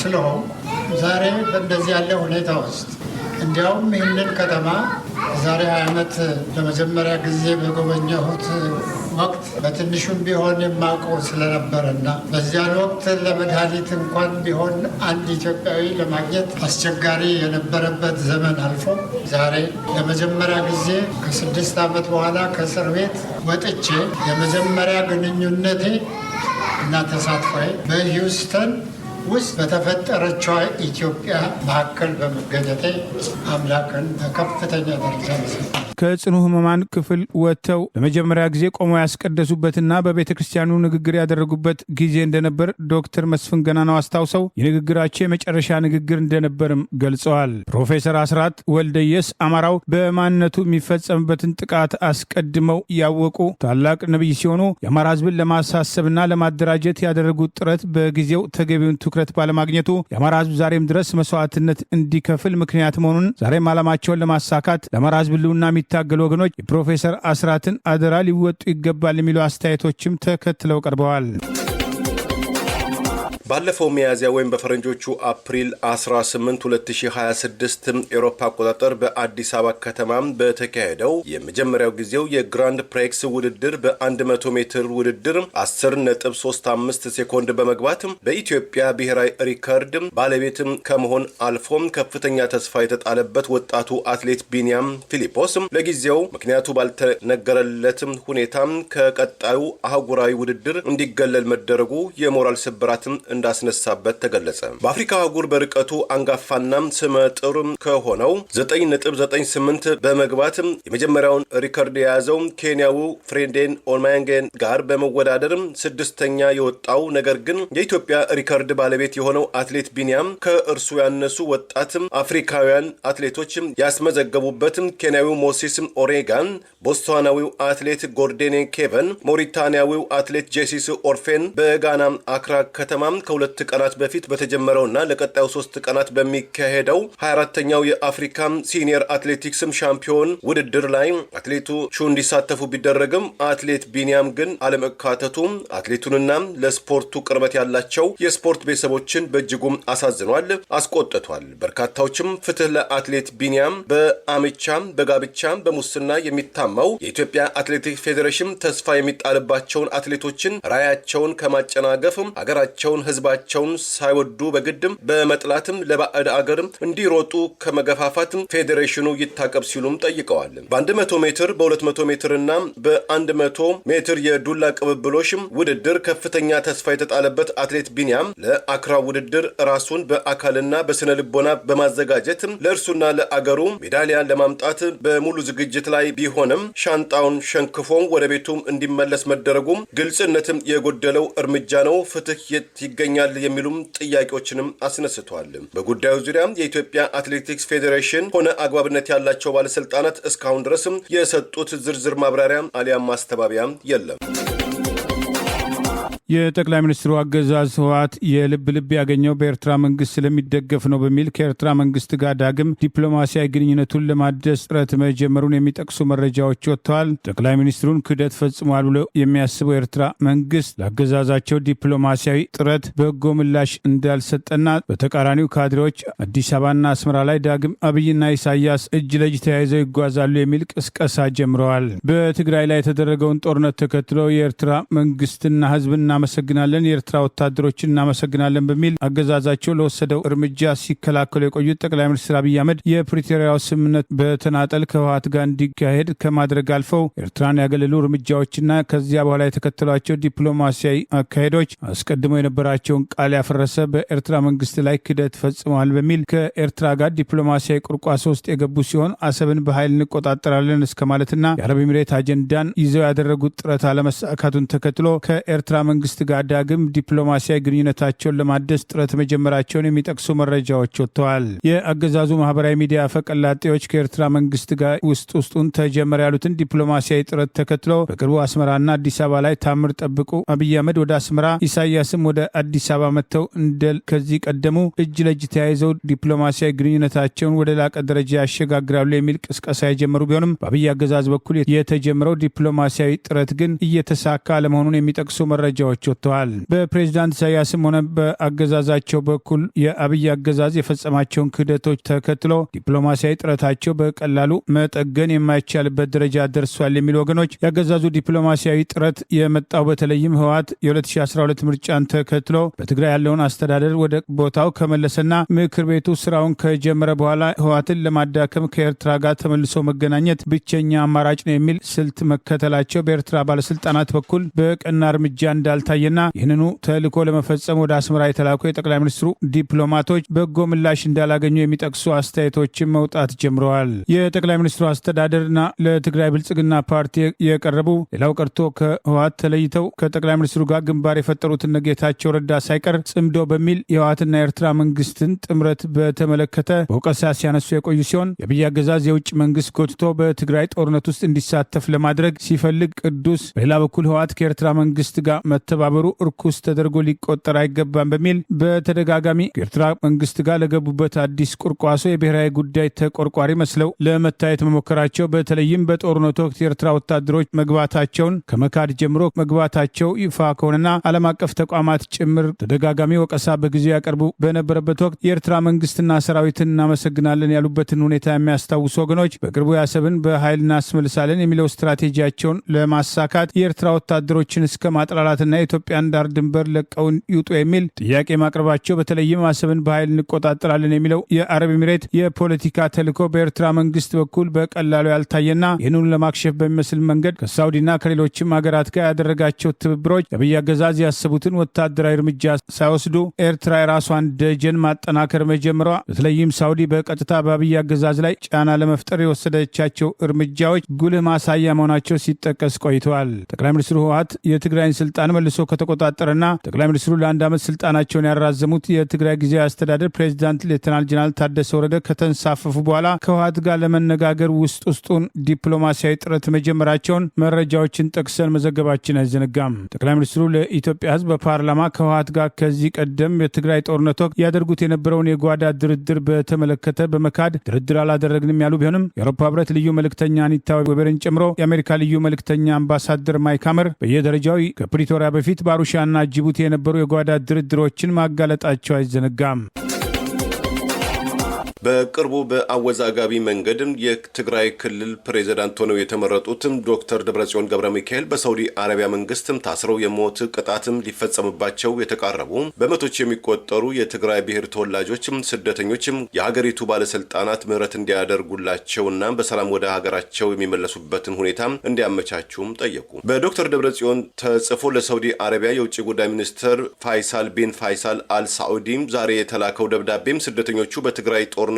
ስለሆን ዛሬ በእንደዚህ ያለ ሁኔታ ውስጥ እንዲያውም ይህንን ከተማ ዛሬ 20 ዓመት ለመጀመሪያ ጊዜ በጎበኘሁት ወቅት በትንሹም ቢሆን የማውቀው ስለነበረና በዚያን ወቅት ለመድኃኒት እንኳን ቢሆን አንድ ኢትዮጵያዊ ለማግኘት አስቸጋሪ የነበረበት ዘመን አልፎ ዛሬ ለመጀመሪያ ጊዜ ከ6 ዓመት በኋላ ከእስር ቤት ወጥቼ የመጀመሪያ ግንኙነቴ እና ተሳትፎዬ በሂውስተን ውስጥ በተፈጠረችው ኢትዮጵያ መካከል በመገኘቴ አምላክን በከፍተኛ ደረጃ መሰግናለሁ። ከጽኑ ህሙማን ክፍል ወጥተው ለመጀመሪያ ጊዜ ቆመው ያስቀደሱበትና በቤተ ክርስቲያኑ ንግግር ያደረጉበት ጊዜ እንደነበር ዶክተር መስፍን ገናናው አስታውሰው የንግግራቸው የመጨረሻ ንግግር እንደነበርም ገልጸዋል። ፕሮፌሰር አስራት ወልደየስ አማራው በማንነቱ የሚፈጸምበትን ጥቃት አስቀድመው ያወቁ ታላቅ ነቢይ ሲሆኑ የአማራ ህዝብን ለማሳሰብና ለማደራጀት ያደረጉት ጥረት በጊዜው ተገቢውን ትኩረት ባለማግኘቱ የአማራ ህዝብ ዛሬም ድረስ መስዋዕትነት እንዲከፍል ምክንያት መሆኑን ዛሬም ዓላማቸውን ለማሳካት ለአማራ ህዝብ ህልውና የሚታገሉ ወገኖች የፕሮፌሰር አስራትን አደራ ሊወጡ ይገባል የሚሉ አስተያየቶችም ተከትለው ቀርበዋል። ባለፈው ሚያዝያ ወይም በፈረንጆቹ አፕሪል 18 2026 ኤሮፓ አቆጣጠር በአዲስ አበባ ከተማ በተካሄደው የመጀመሪያው ጊዜው የግራንድ ፕሬክስ ውድድር በ100 ሜትር ውድድር 10.35 ሴኮንድ በመግባት በኢትዮጵያ ብሔራዊ ሪከርድ ባለቤት ከመሆን አልፎም ከፍተኛ ተስፋ የተጣለበት ወጣቱ አትሌት ቢኒያም ፊሊጶስ ለጊዜው ምክንያቱ ባልተነገረለት ሁኔታ ከቀጣዩ አህጉራዊ ውድድር እንዲገለል መደረጉ የሞራል ስብራት እንዳስነሳበት ተገለጸ። በአፍሪካ አህጉር በርቀቱ አንጋፋና ስመጥር ከሆነው 9.98 በመግባት የመጀመሪያውን ሪከርድ የያዘው ኬንያው ፍሬንዴን ኦማንጌን ጋር በመወዳደር ስድስተኛ የወጣው ነገር ግን የኢትዮጵያ ሪከርድ ባለቤት የሆነው አትሌት ቢኒያም ከእርሱ ያነሱ ወጣት አፍሪካውያን አትሌቶች ያስመዘገቡበት ኬንያዊው ሞሴስ ኦሬጋን፣ ቦትስዋናዊው አትሌት ጎርዴኔ ኬቨን፣ ሞሪታንያዊው አትሌት ጄሲስ ኦርፌን በጋና አክራ ከተማ ከሁለት ቀናት በፊት በተጀመረውና ለቀጣዩ 3 ቀናት በሚካሄደው 24ኛው የአፍሪካ ሲኒየር አትሌቲክስ ሻምፒዮን ውድድር ላይ አትሌቶቹ እንዲሳተፉ ቢደረግም አትሌት ቢኒያም ግን አለመካተቱ አትሌቱንና ለስፖርቱ ቅርበት ያላቸው የስፖርት ቤተሰቦችን በእጅጉም አሳዝኗል፣ አስቆጥቷል። በርካታዎችም ፍትህ ለአትሌት ቢኒያም፣ በአምቻ በጋብቻ በሙስና የሚታማው የኢትዮጵያ አትሌቲክስ ፌዴሬሽን ተስፋ የሚጣልባቸውን አትሌቶችን ራያቸውን ከማጨናገፍ ሀገራቸውን ህዝባቸውን ሳይወዱ በግድም በመጥላትም ለባዕድ አገርም እንዲሮጡ ከመገፋፋት ፌዴሬሽኑ ይታቀብ ሲሉም ጠይቀዋል። በ100 ሜትር በ200 ሜትር እና በ100 ሜትር የዱላ ቅብብሎሽ ውድድር ከፍተኛ ተስፋ የተጣለበት አትሌት ቢኒያም ለአክራ ውድድር ራሱን በአካልና በስነ ልቦና በማዘጋጀት ለእርሱና ለአገሩ ሜዳሊያን ለማምጣት በሙሉ ዝግጅት ላይ ቢሆንም ሻንጣውን ሸንክፎም ወደ ቤቱም እንዲመለስ መደረጉም ግልጽነትም የጎደለው እርምጃ ነው። ፍትህ ይገኛል የሚሉም ጥያቄዎችንም አስነስተዋል። በጉዳዩ ዙሪያ የኢትዮጵያ አትሌቲክስ ፌዴሬሽን ሆነ አግባብነት ያላቸው ባለስልጣናት እስካሁን ድረስም የሰጡት ዝርዝር ማብራሪያ አሊያም ማስተባበያ የለም። የጠቅላይ ሚኒስትሩ አገዛዝ ህወሓት የልብ ልብ ያገኘው በኤርትራ መንግስት ስለሚደገፍ ነው በሚል ከኤርትራ መንግስት ጋር ዳግም ዲፕሎማሲያዊ ግንኙነቱን ለማደስ ጥረት መጀመሩን የሚጠቅሱ መረጃዎች ወጥተዋል። ጠቅላይ ሚኒስትሩን ክህደት ፈጽሟል ብሎ የሚያስበው የኤርትራ መንግስት ለአገዛዛቸው ዲፕሎማሲያዊ ጥረት በጎ ምላሽ እንዳልሰጠና በተቃራኒው ካድሬዎች አዲስ አበባና አስመራ ላይ ዳግም አብይና ኢሳያስ እጅ ለእጅ ተያይዘው ይጓዛሉ የሚል ቅስቀሳ ጀምረዋል። በትግራይ ላይ የተደረገውን ጦርነት ተከትሎ የኤርትራ መንግስትና ህዝብና እናመሰግናለን፣ የኤርትራ ወታደሮችን እናመሰግናለን በሚል አገዛዛቸው ለወሰደው እርምጃ ሲከላከሉ የቆዩት ጠቅላይ ሚኒስትር አብይ አህመድ የፕሪቶሪያው ስምምነት በተናጠል ከህወሓት ጋር እንዲካሄድ ከማድረግ አልፈው ኤርትራን ያገለሉ እርምጃዎችና ከዚያ በኋላ የተከተሏቸው ዲፕሎማሲያዊ አካሄዶች አስቀድሞ የነበራቸውን ቃል ያፈረሰ በኤርትራ መንግስት ላይ ክህደት ፈጽመዋል በሚል ከኤርትራ ጋር ዲፕሎማሲያዊ ቁርቋስ ውስጥ የገቡ ሲሆን አሰብን በኃይል እንቆጣጠራለን እስከ ማለትና የአረብ ኤሚሬት አጀንዳን ይዘው ያደረጉት ጥረት አለመሳካቱን ተከትሎ ከኤርትራ መንግስት ጋር ዳግም ዲፕሎማሲያዊ ግንኙነታቸውን ለማደስ ጥረት መጀመራቸውን የሚጠቅሱ መረጃዎች ወጥተዋል። የአገዛዙ ማህበራዊ ሚዲያ ፈቀላጤዎች ከኤርትራ መንግስት ጋር ውስጡን ተጀመረ ያሉትን ዲፕሎማሲያዊ ጥረት ተከትሎ በቅርቡ አስመራና አዲስ አበባ ላይ ታምር ጠብቁ፣ አብይ አህመድ ወደ አስመራ፣ ኢሳያስም ወደ አዲስ አበባ መጥተው እንደ ከዚህ ቀደሙ እጅ ለእጅ ተያይዘው ዲፕሎማሲያዊ ግንኙነታቸውን ወደ ላቀ ደረጃ ያሸጋግራሉ የሚል ቅስቀሳ የጀመሩ ቢሆንም በአብይ አገዛዝ በኩል የተጀመረው ዲፕሎማሲያዊ ጥረት ግን እየተሳካ አለመሆኑን የሚጠቅሱ መረጃዎች ወጥተዋል። በፕሬዝዳንት ኢሳያስም ሆነ በአገዛዛቸው በኩል የአብይ አገዛዝ የፈጸማቸውን ክህደቶች ተከትሎ ዲፕሎማሲያዊ ጥረታቸው በቀላሉ መጠገን የማይቻልበት ደረጃ ደርሷል የሚሉ ወገኖች የአገዛዙ ዲፕሎማሲያዊ ጥረት የመጣው በተለይም ህወሓት የ2012 ምርጫን ተከትሎ በትግራይ ያለውን አስተዳደር ወደ ቦታው ከመለሰና ምክር ቤቱ ስራውን ከጀመረ በኋላ ህወሓትን ለማዳከም ከኤርትራ ጋር ተመልሶ መገናኘት ብቸኛ አማራጭ ነው የሚል ስልት መከተላቸው በኤርትራ ባለስልጣናት በኩል በቀና እርምጃ እንዳል ያልታየና ይህንኑ ተልዕኮ ለመፈጸም ወደ አስመራ የተላኩ የጠቅላይ ሚኒስትሩ ዲፕሎማቶች በጎ ምላሽ እንዳላገኙ የሚጠቅሱ አስተያየቶችን መውጣት ጀምረዋል። የጠቅላይ ሚኒስትሩ አስተዳደርና ለትግራይ ብልጽግና ፓርቲ የቀረቡ ሌላው ቀርቶ ከህወሓት ተለይተው ከጠቅላይ ሚኒስትሩ ጋር ግንባር የፈጠሩትን ጌታቸው ረዳ ሳይቀር ጽምዶ በሚል የህወሓትና የኤርትራ መንግስትን ጥምረት በተመለከተ በወቀሳ ሲያነሱ የቆዩ ሲሆን የአብይ አገዛዝ የውጭ መንግስት ጎትቶ በትግራይ ጦርነት ውስጥ እንዲሳተፍ ለማድረግ ሲፈልግ ቅዱስ፣ በሌላ በኩል ህወሓት ከኤርትራ መንግስት ጋር መተባበሩ እርኩስ ተደርጎ ሊቆጠር አይገባም በሚል በተደጋጋሚ ከኤርትራ መንግስት ጋር ለገቡበት አዲስ ቁርቋሶ የብሔራዊ ጉዳይ ተቆርቋሪ መስለው ለመታየት መሞከራቸው በተለይም በጦርነቱ ወቅት የኤርትራ ወታደሮች መግባታቸውን ከመካድ ጀምሮ መግባታቸው ይፋ ከሆነና ዓለም አቀፍ ተቋማት ጭምር ተደጋጋሚ ወቀሳ በጊዜው ያቀርቡ በነበረበት ወቅት የኤርትራ መንግስትና ሰራዊትን እናመሰግናለን ያሉበትን ሁኔታ የሚያስታውሱ ወገኖች በቅርቡ አሰብን በኃይል እናስመልሳለን የሚለው ስትራቴጂያቸውን ለማሳካት የኤርትራ ወታደሮችን እስከ ማጥላላትና የኢትዮጵያን ዳር ድንበር ለቀውን ይውጡ የሚል ጥያቄ ማቅረባቸው በተለይም አሰብን በኃይል እንቆጣጠራለን የሚለው የአረብ ኤሚሬት የፖለቲካ ተልዕኮ በኤርትራ መንግስት በኩል በቀላሉ ያልታየና ይህንን ለማክሸፍ በሚመስል መንገድ ከሳውዲና ከሌሎችም ሀገራት ጋር ያደረጋቸው ትብብሮች የአብይ አገዛዝ ያሰቡትን ወታደራዊ እርምጃ ሳይወስዱ ኤርትራ የራሷን ደጀን ማጠናከር መጀመሯ በተለይም ሳውዲ በቀጥታ በአብይ አገዛዝ ላይ ጫና ለመፍጠር የወሰደቻቸው እርምጃዎች ጉልህ ማሳያ መሆናቸው ሲጠቀስ ቆይተዋል። ጠቅላይ ሚኒስትሩ ህወሓት የትግራይን ስልጣን መልሶ ከተቆጣጠረና ጠቅላይ ሚኒስትሩ ለአንድ ዓመት ስልጣናቸውን ያራዘሙት የትግራይ ጊዜያዊ አስተዳደር ፕሬዚዳንት ሌተናል ጀነራል ታደሰ ወረደ ከተንሳፈፉ በኋላ ከህወሓት ጋር ለመነጋገር ውስጡን ዲፕሎማሲያዊ ጥረት መጀመራቸውን መረጃዎችን ጠቅሰን መዘገባችን አይዘነጋም። ጠቅላይ ሚኒስትሩ ለኢትዮጵያ ህዝብ በፓርላማ ከህወሓት ጋር ከዚህ ቀደም የትግራይ ጦርነት ወቅት ያደርጉት የነበረውን የጓዳ ድርድር በተመለከተ በመካድ ድርድር አላደረግንም ያሉ ቢሆንም የአውሮፓ ህብረት ልዩ መልእክተኛ አኒታ ዌበርን ጨምሮ የአሜሪካ ልዩ መልእክተኛ አምባሳደር ማይክ ሀመር በየደረጃው ከፕሪቶሪያ በፊት በአሩሻና ጅቡቲ የነበሩ የጓዳ ድርድሮችን ማጋለጣቸው አይዘነጋም። በቅርቡ በአወዛጋቢ መንገድም የትግራይ ክልል ፕሬዝዳንት ሆነው የተመረጡትም ዶክተር ደብረጽዮን ገብረ ሚካኤል በሳውዲ አረቢያ መንግስትም ታስረው የሞት ቅጣትም ሊፈጸምባቸው የተቃረቡ በመቶች የሚቆጠሩ የትግራይ ብሔር ተወላጆችም ስደተኞችም የሀገሪቱ ባለስልጣናት ምህረት እንዲያደርጉላቸውና በሰላም ወደ ሀገራቸው የሚመለሱበትን ሁኔታ እንዲያመቻቹም ጠየቁ። በዶክተር ደብረጽዮን ተጽፎ ለሳውዲ አረቢያ የውጭ ጉዳይ ሚኒስትር ፋይሳል ቢን ፋይሳል አልሳዑዲም ዛሬ የተላከው ደብዳቤም ስደተኞቹ በትግራይ ጦር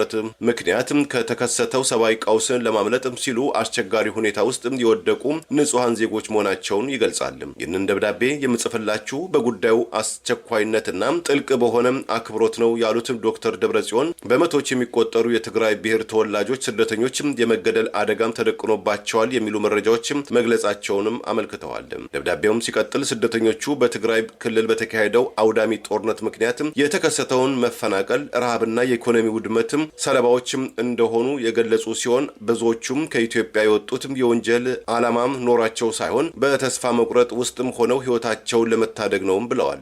ምክንያትም ከተከሰተው ሰብአዊ ቀውስን ለማምለጥም ሲሉ አስቸጋሪ ሁኔታ ውስጥ የወደቁ ንጹሃን ዜጎች መሆናቸውን ይገልጻል። ይህንን ደብዳቤ የምጽፍላችሁ በጉዳዩ አስቸኳይነትና ጥልቅ በሆነ አክብሮት ነው ያሉት ዶክተር ደብረጽዮን በመቶች የሚቆጠሩ የትግራይ ብሔር ተወላጆች ስደተኞችም የመገደል አደጋም ተደቅኖባቸዋል የሚሉ መረጃዎችም መግለጻቸውንም አመልክተዋል። ደብዳቤውም ሲቀጥል ስደተኞቹ በትግራይ ክልል በተካሄደው አውዳሚ ጦርነት ምክንያትም የተከሰተውን መፈናቀል፣ ረሃብና የኢኮኖሚ ውድመትም ሰለባዎችም እንደሆኑ የገለጹ ሲሆን ብዙዎቹም ከኢትዮጵያ የወጡትም የወንጀል ዓላማም ኖራቸው ሳይሆን በተስፋ መቁረጥ ውስጥም ሆነው ህይወታቸውን ለመታደግ ነውም ብለዋል።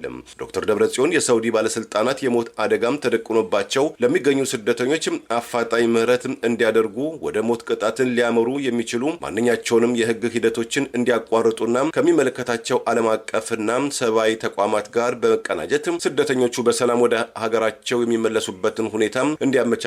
ዶክተር ደብረጽዮን የሳውዲ ባለስልጣናት የሞት አደጋም ተደቅኖባቸው ለሚገኙ ስደተኞችም አፋጣኝ ምህረት እንዲያደርጉ ወደ ሞት ቅጣትን ሊያመሩ የሚችሉ ማንኛቸውንም የህግ ሂደቶችን እንዲያቋርጡና ከሚመለከታቸው ዓለም አቀፍና ሰብአዊ ተቋማት ጋር በመቀናጀት ስደተኞቹ በሰላም ወደ ሀገራቸው የሚመለሱበትን ሁኔታ እንዲያመቻቹም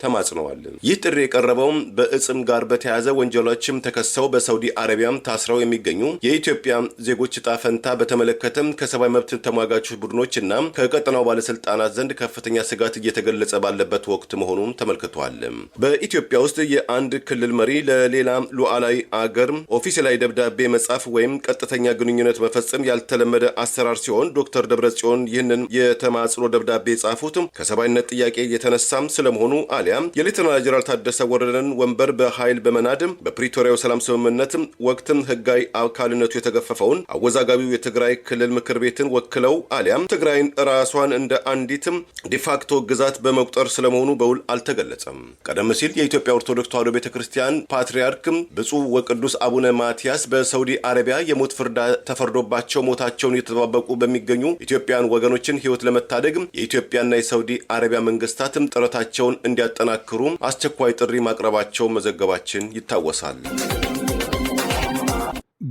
ተማጽነዋል። ይህ ጥሪ የቀረበው በእጽም ጋር በተያያዘ ወንጀሎችም ተከሰው በሳውዲ አረቢያም ታስረው የሚገኙ የኢትዮጵያ ዜጎች ዕጣ ፈንታ በተመለከተም ከሰብአዊ መብት ተሟጋቾች ቡድኖችና ከቀጠናው ባለስልጣናት ዘንድ ከፍተኛ ስጋት እየተገለጸ ባለበት ወቅት መሆኑን ተመልክቷል። በኢትዮጵያ ውስጥ የአንድ ክልል መሪ ለሌላ ሉዓላዊ አገር ኦፊሴላዊ ደብዳቤ መጻፍ ወይም ቀጥተኛ ግንኙነት መፈጸም ያልተለመደ አሰራር ሲሆን ዶክተር ደብረጽዮን ይህንን የተማጽኖ ደብዳቤ የጻፉት ከሰብአዊነት ጥያቄ የተነሳም ስለመሆኑ አሊያም የሌተናል ጀነራል ታደሰ ወረደን ወንበር በኃይል በመናድም በፕሪቶሪያው ሰላም ስምምነት ወቅትም ህጋዊ አካልነቱ የተገፈፈውን አወዛጋቢው የትግራይ ክልል ምክር ቤትን ወክለው አሊያም ትግራይን ራሷን እንደ አንዲትም ዲፋክቶ ግዛት በመቁጠር ስለመሆኑ በውል አልተገለጸም። ቀደም ሲል የኢትዮጵያ ኦርቶዶክስ ተዋሕዶ ቤተክርስቲያን ፓትርያርክም ብፁዕ ወቅዱስ አቡነ ማትያስ በሳውዲ አረቢያ የሞት ፍርድ ተፈርዶባቸው ሞታቸውን እየተጠባበቁ በሚገኙ ኢትዮጵያን ወገኖችን ህይወት ለመታደግ የኢትዮጵያና የሳውዲ አረቢያ መንግስታትም ጥረታቸውን እንዲያጠናክሩ አስቸኳይ ጥሪ ማቅረባቸው መዘገባችን ይታወሳል።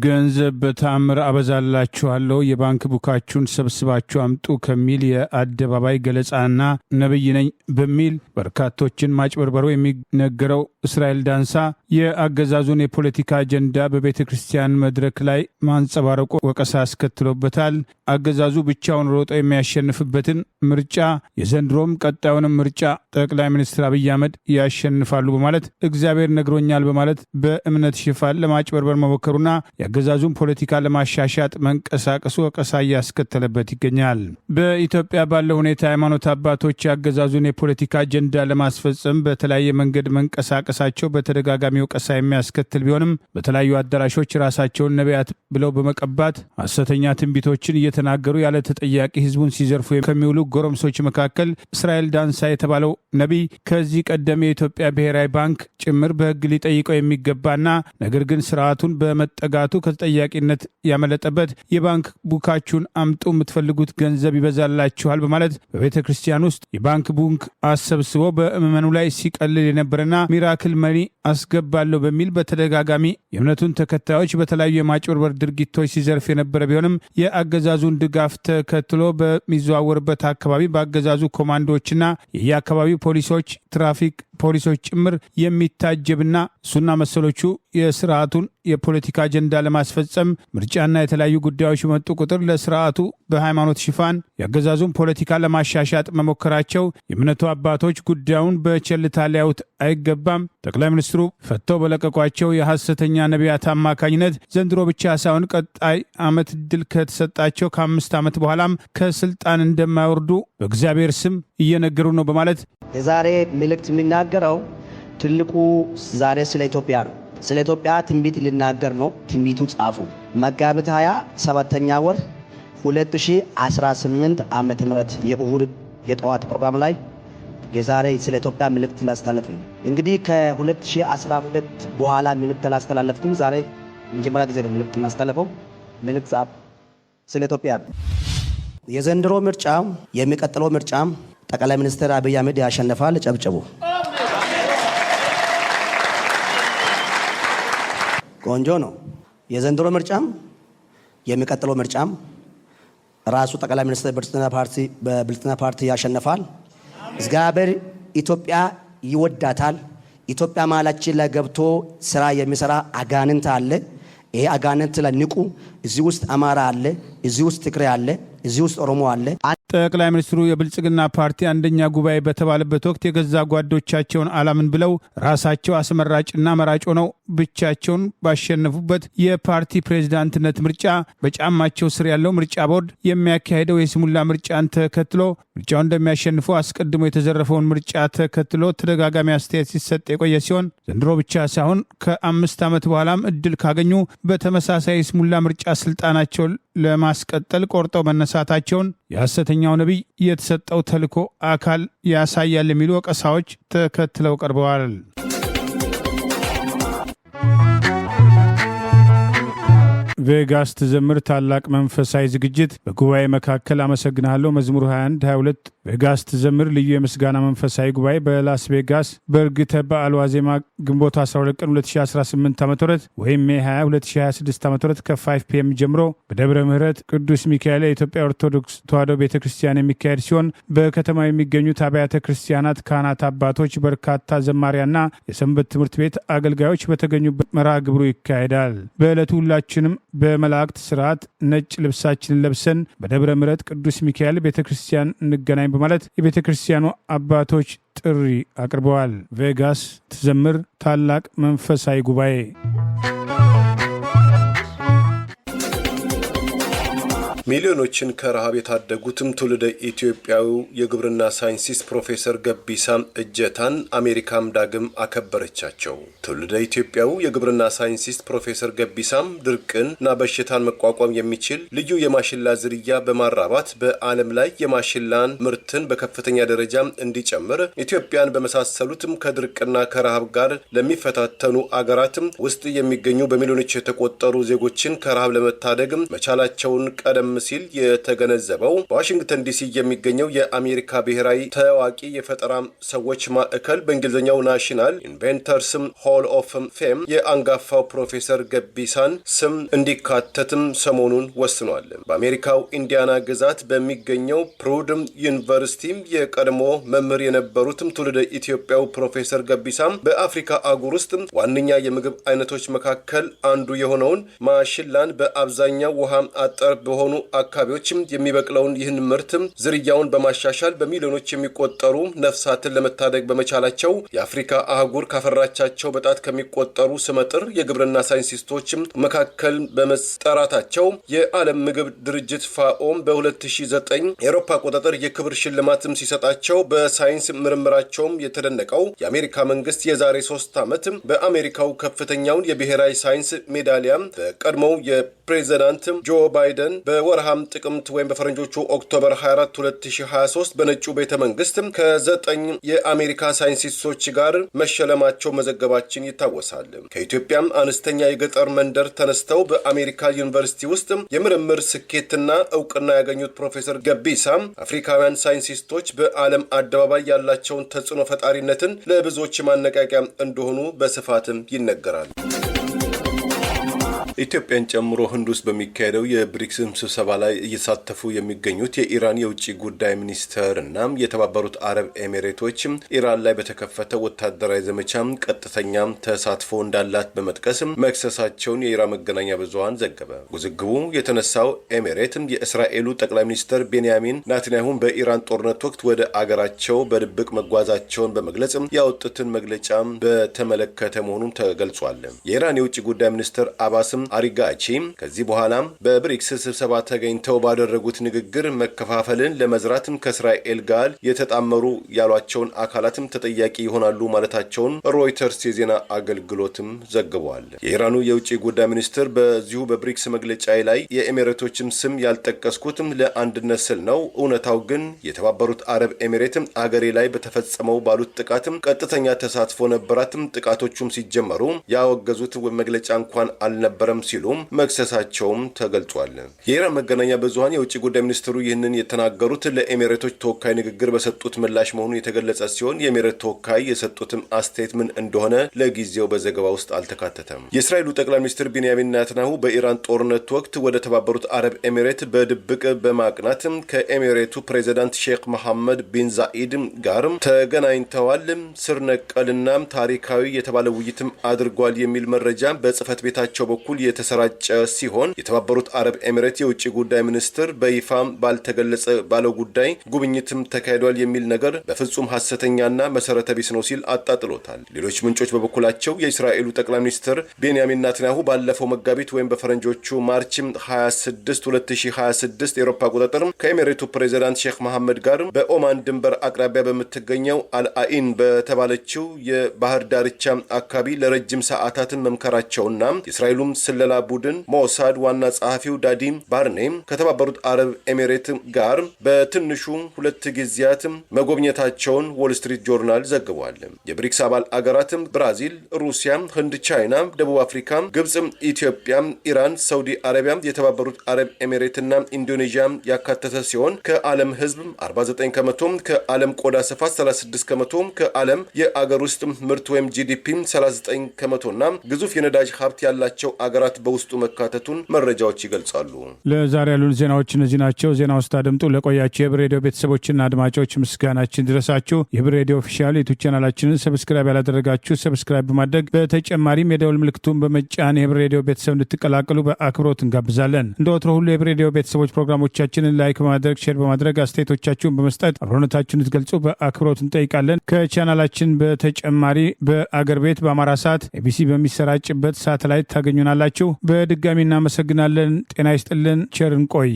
ገንዘብ በተአምር አበዛላችኋለሁ የባንክ ቡካችሁን ሰብስባችሁ አምጡ ከሚል የአደባባይ ገለጻና ነብይ ነኝ በሚል በርካቶችን ማጭበርበሩ የሚነገረው እስራኤል ዳንሳ የአገዛዙን የፖለቲካ አጀንዳ በቤተ ክርስቲያን መድረክ ላይ ማንጸባረቁ ወቀሳ አስከትሎበታል። አገዛዙ ብቻውን ሮጦ የሚያሸንፍበትን ምርጫ የዘንድሮም ቀጣዩንም ምርጫ ጠቅላይ ሚኒስትር አብይ አህመድ ያሸንፋሉ በማለት እግዚአብሔር ነግሮኛል በማለት በእምነት ሽፋን ለማጭበርበር መሞከሩና የአገዛዙን ፖለቲካ ለማሻሻጥ መንቀሳቀሱ ወቀሳ እያስከተለበት ይገኛል። በኢትዮጵያ ባለው ሁኔታ ሃይማኖት አባቶች የአገዛዙን የፖለቲካ አጀንዳ ለማስፈጸም በተለያየ መንገድ መንቀሳቀሳቸው በተደጋጋሚ ወቀሳ የሚያስከትል ቢሆንም በተለያዩ አዳራሾች ራሳቸውን ነቢያት ብለው በመቀባት ሐሰተኛ ትንቢቶችን እየተናገሩ ያለ ተጠያቂ ህዝቡን ሲዘርፉ ከሚውሉ ጎረምሶች መካከል እስራኤል ዳንሳ የተባለው ነቢይ ከዚህ ቀደም የኢትዮጵያ ብሔራዊ ባንክ ጭምር በህግ ሊጠይቀው የሚገባና ነገር ግን ስርዓቱን በመጠጋቱ ከተጠያቂነት ያመለጠበት የባንክ ቡካችሁን አምጡ የምትፈልጉት ገንዘብ ይበዛላችኋል በማለት በቤተ ክርስቲያን ውስጥ የባንክ ቡክ አሰብስቦ በምዕመኑ ላይ ሲቀልል የነበረና ሚራክል መኒ አስገባለሁ በሚል በተደጋጋሚ የእምነቱን ተከታዮች በተለያዩ የማጭበርበር ድርጊቶች ሲዘርፍ የነበረ ቢሆንም የአገዛዙን ድጋፍ ተከትሎ በሚዘዋወርበት አካባቢ በአገዛዙ ኮማንዶዎችና የየአካባቢው ፖሊሶች፣ ትራፊክ ፖሊሶች ጭምር የሚታጀብና እሱና መሰሎቹ የስርዓቱን የፖለቲካ አጀንዳ ለማስፈጸም ምርጫና የተለያዩ ጉዳዮች መጡ ቁጥር ለስርዓቱ በሃይማኖት ሽፋን የአገዛዙን ፖለቲካ ለማሻሻጥ መሞከራቸው የእምነቱ አባቶች ጉዳዩን በቸልታ ሊያዩት አይገባም። ጠቅላይ ሚኒስትሩ ፈተው በለቀቋቸው የሐሰተኛ ነቢያት አማካኝነት ዘንድሮ ብቻ ሳይሆን ቀጣይ ዓመት ድል ከተሰጣቸው ከ5 ዓመት በኋላም ከስልጣን እንደማይወርዱ በእግዚአብሔር ስም እየነገሩ ነው በማለት የዛሬ መልእክት የሚናገረው ትልቁ ዛሬ ስለ ኢትዮጵያ ነው። ስለ ኢትዮጵያ ትንቢት ሊናገር ነው። ትንቢቱ ጻፉ። መጋቢት 27ኛ ወር 2018 ዓመተ ምህረት የእሁድ የጠዋት ፕሮግራም ላይ የዛሬ ስለ ኢትዮጵያ መልእክት ላስተላለፍ ነው። እንግዲህ ከ2012 በኋላ መልእክት ላስተላለፍኩኝ ዛሬ መጀመሪያ ጊዜ ነው መልእክት ላስተላለፈው። መልእክት ጻፍ ስለ ኢትዮጵያ የዘንድሮ ምርጫ የሚቀጥለው ምርጫ ጠቅላይ ሚኒስትር አብይ አህመድ ያሸንፋል። ጨብጨቡ። ቆንጆ ነው። የዘንድሮ ምርጫም የሚቀጥለው ምርጫም ራሱ ጠቅላይ ሚኒስትር በብልጽግና ፓርቲ ያሸንፋል። እግዚአብሔር ኢትዮጵያ ይወዳታል። ኢትዮጵያ መሀላችን ላይ ገብቶ ስራ የሚሰራ አጋንንት አለ። ይሄ አጋንንት ለንቁ። እዚህ ውስጥ አማራ አለ፣ እዚህ ውስጥ ትግሬ አለ፣ እዚህ ውስጥ ኦሮሞ አለ። ጠቅላይ ሚኒስትሩ የብልጽግና ፓርቲ አንደኛ ጉባኤ በተባለበት ወቅት የገዛ ጓዶቻቸውን አላምን ብለው ራሳቸው አስመራጭና መራጭ ሆነው ብቻቸውን ባሸነፉበት የፓርቲ ፕሬዝዳንትነት ምርጫ በጫማቸው ስር ያለው ምርጫ ቦርድ የሚያካሄደው የስሙላ ምርጫን ተከትሎ ምርጫው እንደሚያሸንፉ አስቀድሞ የተዘረፈውን ምርጫ ተከትሎ ተደጋጋሚ አስተያየት ሲሰጥ የቆየ ሲሆን ዘንድሮ ብቻ ሳይሆን ከ5 ዓመት በኋላም እድል ካገኙ በተመሳሳይ የስሙላ ምርጫ ስልጣናቸውን ለማስቀጠል ቆርጠው መነሳታቸውን የሐሰተኛው ነቢይ የተሰጠው ተልዕኮ አካል ያሳያል የሚሉ ወቀሳዎች ተከትለው ቀርበዋል። ቬጋስ ትዘምር ታላቅ መንፈሳዊ ዝግጅት በጉባኤ መካከል አመሰግናለሁ መዝሙር 21 22 ቬጋስ ትዘምር ልዩ የምስጋና መንፈሳዊ ጉባኤ በላስ ቬጋስ በእርግተ በዓል ዋዜማ ግንቦት 12 ቀን 2018 ዓ.ም ወይም ሜይ 20 2026 ዓ.ም ከ5 ፒኤም ጀምሮ በደብረ ምሕረት ቅዱስ ሚካኤል የኢትዮጵያ ኦርቶዶክስ ተዋሕዶ ቤተክርስቲያን የሚካሄድ ሲሆን በከተማው የሚገኙት አብያተ ክርስቲያናት ካህናት አባቶች፣ በርካታ ዘማሪያና የሰንበት ትምህርት ቤት አገልጋዮች በተገኙበት መርሃ ግብሩ ይካሄዳል። በዕለቱ ሁላችንም በመላእክት ስርዓት ነጭ ልብሳችንን ለብሰን በደብረ ምሕረት ቅዱስ ሚካኤል ቤተክርስቲያን እንገናኝ በማለት የቤተክርስቲያኑ አባቶች ጥሪ አቅርበዋል። ቬጋስ ትዘምር ታላቅ መንፈሳዊ ጉባኤ ሚሊዮኖችን ከረሃብ የታደጉትም ትውልደ ኢትዮጵያዊው የግብርና ሳይንቲስት ፕሮፌሰር ገቢሳ እጀታን አሜሪካም ዳግም አከበረቻቸው። ትውልደ ኢትዮጵያዊው የግብርና ሳይንቲስት ፕሮፌሰር ገቢሳም ድርቅንና በሽታን መቋቋም የሚችል ልዩ የማሽላ ዝርያ በማራባት በዓለም ላይ የማሽላን ምርትን በከፍተኛ ደረጃ እንዲጨምር ኢትዮጵያን በመሳሰሉትም ከድርቅና ከረሃብ ጋር ለሚፈታተኑ አገራትም ውስጥ የሚገኙ በሚሊዮኖች የተቆጠሩ ዜጎችን ከረሃብ ለመታደግም መቻላቸውን ቀደም ሲል የተገነዘበው በዋሽንግተን ዲሲ የሚገኘው የአሜሪካ ብሔራዊ ታዋቂ የፈጠራ ሰዎች ማዕከል በእንግሊዝኛው ናሽናል ኢንቨንተርስ ሆል ኦፍ ፌም የአንጋፋው ፕሮፌሰር ገቢሳን ስም እንዲካተትም ሰሞኑን ወስኗል። በአሜሪካው ኢንዲያና ግዛት በሚገኘው ፕሩድ ዩኒቨርሲቲ የቀድሞ መምህር የነበሩትም ትውልደ ኢትዮጵያው ፕሮፌሰር ገቢሳም በአፍሪካ አህጉር ውስጥ ዋነኛ የምግብ አይነቶች መካከል አንዱ የሆነውን ማሽላን በአብዛኛው ውሃ አጠር በሆኑ አካባቢዎች የሚበቅለውን ይህን ምርት ዝርያውን በማሻሻል በሚሊዮኖች የሚቆጠሩ ነፍሳትን ለመታደግ በመቻላቸው የአፍሪካ አህጉር ካፈራቻቸው በጣት ከሚቆጠሩ ስመጥር የግብርና ሳይንቲስቶች መካከል በመጠራታቸው የዓለም ምግብ ድርጅት ፋኦም በ2009 የአውሮፓ አቆጣጠር የክብር ሽልማትም ሲሰጣቸው በሳይንስ ምርምራቸውም የተደነቀው የአሜሪካ መንግስት የዛሬ 3 ዓመት በአሜሪካው ከፍተኛውን የብሔራዊ ሳይንስ ሜዳሊያ በቀድሞው የፕሬዚዳንት ጆ ባይደን በወርሃም ጥቅምት ወይም በፈረንጆቹ ኦክቶበር 24 2023 በነጩ ቤተ መንግስት ከ9 የአሜሪካ ሳይንቲስቶች ጋር መሸለማቸው መዘገባችን ይታወሳል። ከኢትዮጵያም አነስተኛ የገጠር መንደር ተነስተው በአሜሪካ ዩኒቨርሲቲ ውስጥ የምርምር ስኬትና እውቅና ያገኙት ፕሮፌሰር ገቢሳ አፍሪካውያን ሳይንቲስቶች በዓለም አደባባይ ያላቸውን ተጽዕኖ ፈጣሪነትን ለብዙዎች ማነቃቂያ እንደሆኑ በስፋትም ይነገራል። ኢትዮጵያን ጨምሮ ህንድ ውስጥ በሚካሄደው የብሪክስ ስብሰባ ላይ እየተሳተፉ የሚገኙት የኢራን የውጭ ጉዳይ ሚኒስተር እና የተባበሩት አረብ ኤሚሬቶች ኢራን ላይ በተከፈተው ወታደራዊ ዘመቻ ቀጥተኛ ተሳትፎ እንዳላት በመጥቀስ መክሰሳቸውን የኢራን መገናኛ ብዙሃን ዘገበ። ውዝግቡ የተነሳው ኤሚሬት የእስራኤሉ ጠቅላይ ሚኒስትር ቤንያሚን ናታንያሁን በኢራን ጦርነት ወቅት ወደ አገራቸው በድብቅ መጓዛቸውን በመግለጽ ያወጡትን መግለጫ በተመለከተ መሆኑን ተገልጿል። የኢራን የውጭ ጉዳይ ሚኒስትር አባስም አሪጋቺ ከዚህ በኋላ በብሪክስ ስብሰባ ተገኝተው ባደረጉት ንግግር መከፋፈልን ለመዝራትም ከእስራኤል ጋር የተጣመሩ ያሏቸውን አካላትም ተጠያቂ ይሆናሉ ማለታቸውን ሮይተርስ የዜና አገልግሎትም ዘግቧል። የኢራኑ የውጭ ጉዳይ ሚኒስትር በዚሁ በብሪክስ መግለጫ ላይ የኤሚሬቶችም ስም ያልጠቀስኩትም ለአንድነት ስል ነው፣ እውነታው ግን የተባበሩት አረብ ኤሚሬትም አገሬ ላይ በተፈጸመው ባሉት ጥቃትም ቀጥተኛ ተሳትፎ ነበራትም፣ ጥቃቶቹም ሲጀመሩ ያወገዙት መግለጫ እንኳን አልነበረም ሲሉም መክሰሳቸውም ተገልጿል። የኢራን መገናኛ ብዙሃን የውጭ ጉዳይ ሚኒስትሩ ይህንን የተናገሩት ለኤሚሬቶች ተወካይ ንግግር በሰጡት ምላሽ መሆኑን የተገለጸ ሲሆን የኤሚሬት ተወካይ የሰጡትም አስተያየት ምን እንደሆነ ለጊዜው በዘገባ ውስጥ አልተካተተም። የእስራኤሉ ጠቅላይ ሚኒስትር ቤንያሚን ናታንያሁ በኢራን ጦርነት ወቅት ወደ ተባበሩት አረብ ኤሚሬት በድብቅ በማቅናት ከኤሚሬቱ ፕሬዚዳንት ሼክ መሐመድ ቢን ዛኢድ ጋር ተገናኝተዋል፣ ስር ነቀልና ታሪካዊ የተባለ ውይይትም አድርጓል የሚል መረጃ በጽህፈት ቤታቸው በኩል የተሰራጨ ሲሆን የተባበሩት አረብ ኤሚሬት የውጭ ጉዳይ ሚኒስትር በይፋ ባልተገለጸ ባለው ጉዳይ ጉብኝትም ተካሂዷል የሚል ነገር በፍጹም ሐሰተኛና መሰረተ ቢስ ነው ሲል አጣጥሎታል። ሌሎች ምንጮች በበኩላቸው የእስራኤሉ ጠቅላይ ሚኒስትር ቤንያሚን ናታንያሁ ባለፈው መጋቢት ወይም በፈረንጆቹ ማርች 26 2026 የአውሮፓ አቆጣጠር ከኤሚሬቱ ፕሬዚዳንት ሼክ መሐመድ ጋር በኦማን ድንበር አቅራቢያ በምትገኘው አልአኢን በተባለችው የባህር ዳርቻ አካባቢ ለረጅም ሰዓታትን መምከራቸውና የእስራኤሉም ስለላ ቡድን ሞሳድ ዋና ጸሐፊው ዳዲም ባርኔም ከተባበሩት አረብ ኤሚሬት ጋር በትንሹ 2 ጊዜያት መጎብኘታቸውን ዎል ስትሪት ጆርናል ዘግቧል። የብሪክስ አባል አገራትም ብራዚል፣ ሩሲያ፣ ህንድ፣ ቻይና፣ ደቡብ አፍሪካ፣ ግብጽ፣ ኢትዮጵያ፣ ኢራን፣ ሳውዲ አረቢያ፣ የተባበሩት አረብ ኤሚሬትና ኢንዶኔዥያ ያካተተ ሲሆን ከዓለም ህዝብ 49%፣ ከዓለም ቆዳ ስፋት 36%፣ ከዓለም የአገር ውስጥ ምርት ወይም ጂዲፒ 39%ና ግዙፍ የነዳጅ ሀብት ያላቸው አገራት በውስጡ መካተቱን መረጃዎች ይገልጻሉ። ለዛሬ ያሉን ዜናዎች እነዚህ ናቸው። ዜና ውስጥ አድምጡ ለቆያችሁ የህብር ሬዲዮ ቤተሰቦችና አድማጮች ምስጋናችን ድረሳችሁ። የህብር ሬዲዮ ኦፊሻል ዩቲዩብ ቻናላችንን ሰብስክራይብ ያላደረጋችሁ ሰብስክራይብ በማድረግ በተጨማሪም የደውል ምልክቱን በመጫን የህብር ሬዲዮ ቤተሰብ እንድትቀላቀሉ በአክብሮት እንጋብዛለን። እንደ ወትሮ ሁሉ የህብር ሬዲዮ ቤተሰቦች ፕሮግራሞቻችንን ላይክ በማድረግ ሼር በማድረግ አስተያየቶቻችሁን በመስጠት አብሮነታችሁን እንድትገልጹ በአክብሮት እንጠይቃለን። ከቻናላችን በተጨማሪ በአገር ቤት በአማራ ሰዓት ኤቢሲ በሚሰራጭበት ሳተላይት ታገኙናላችሁ። በድጋሚ እናመሰግናለን። ጤና ይስጥልን። ቸር እንቆይ።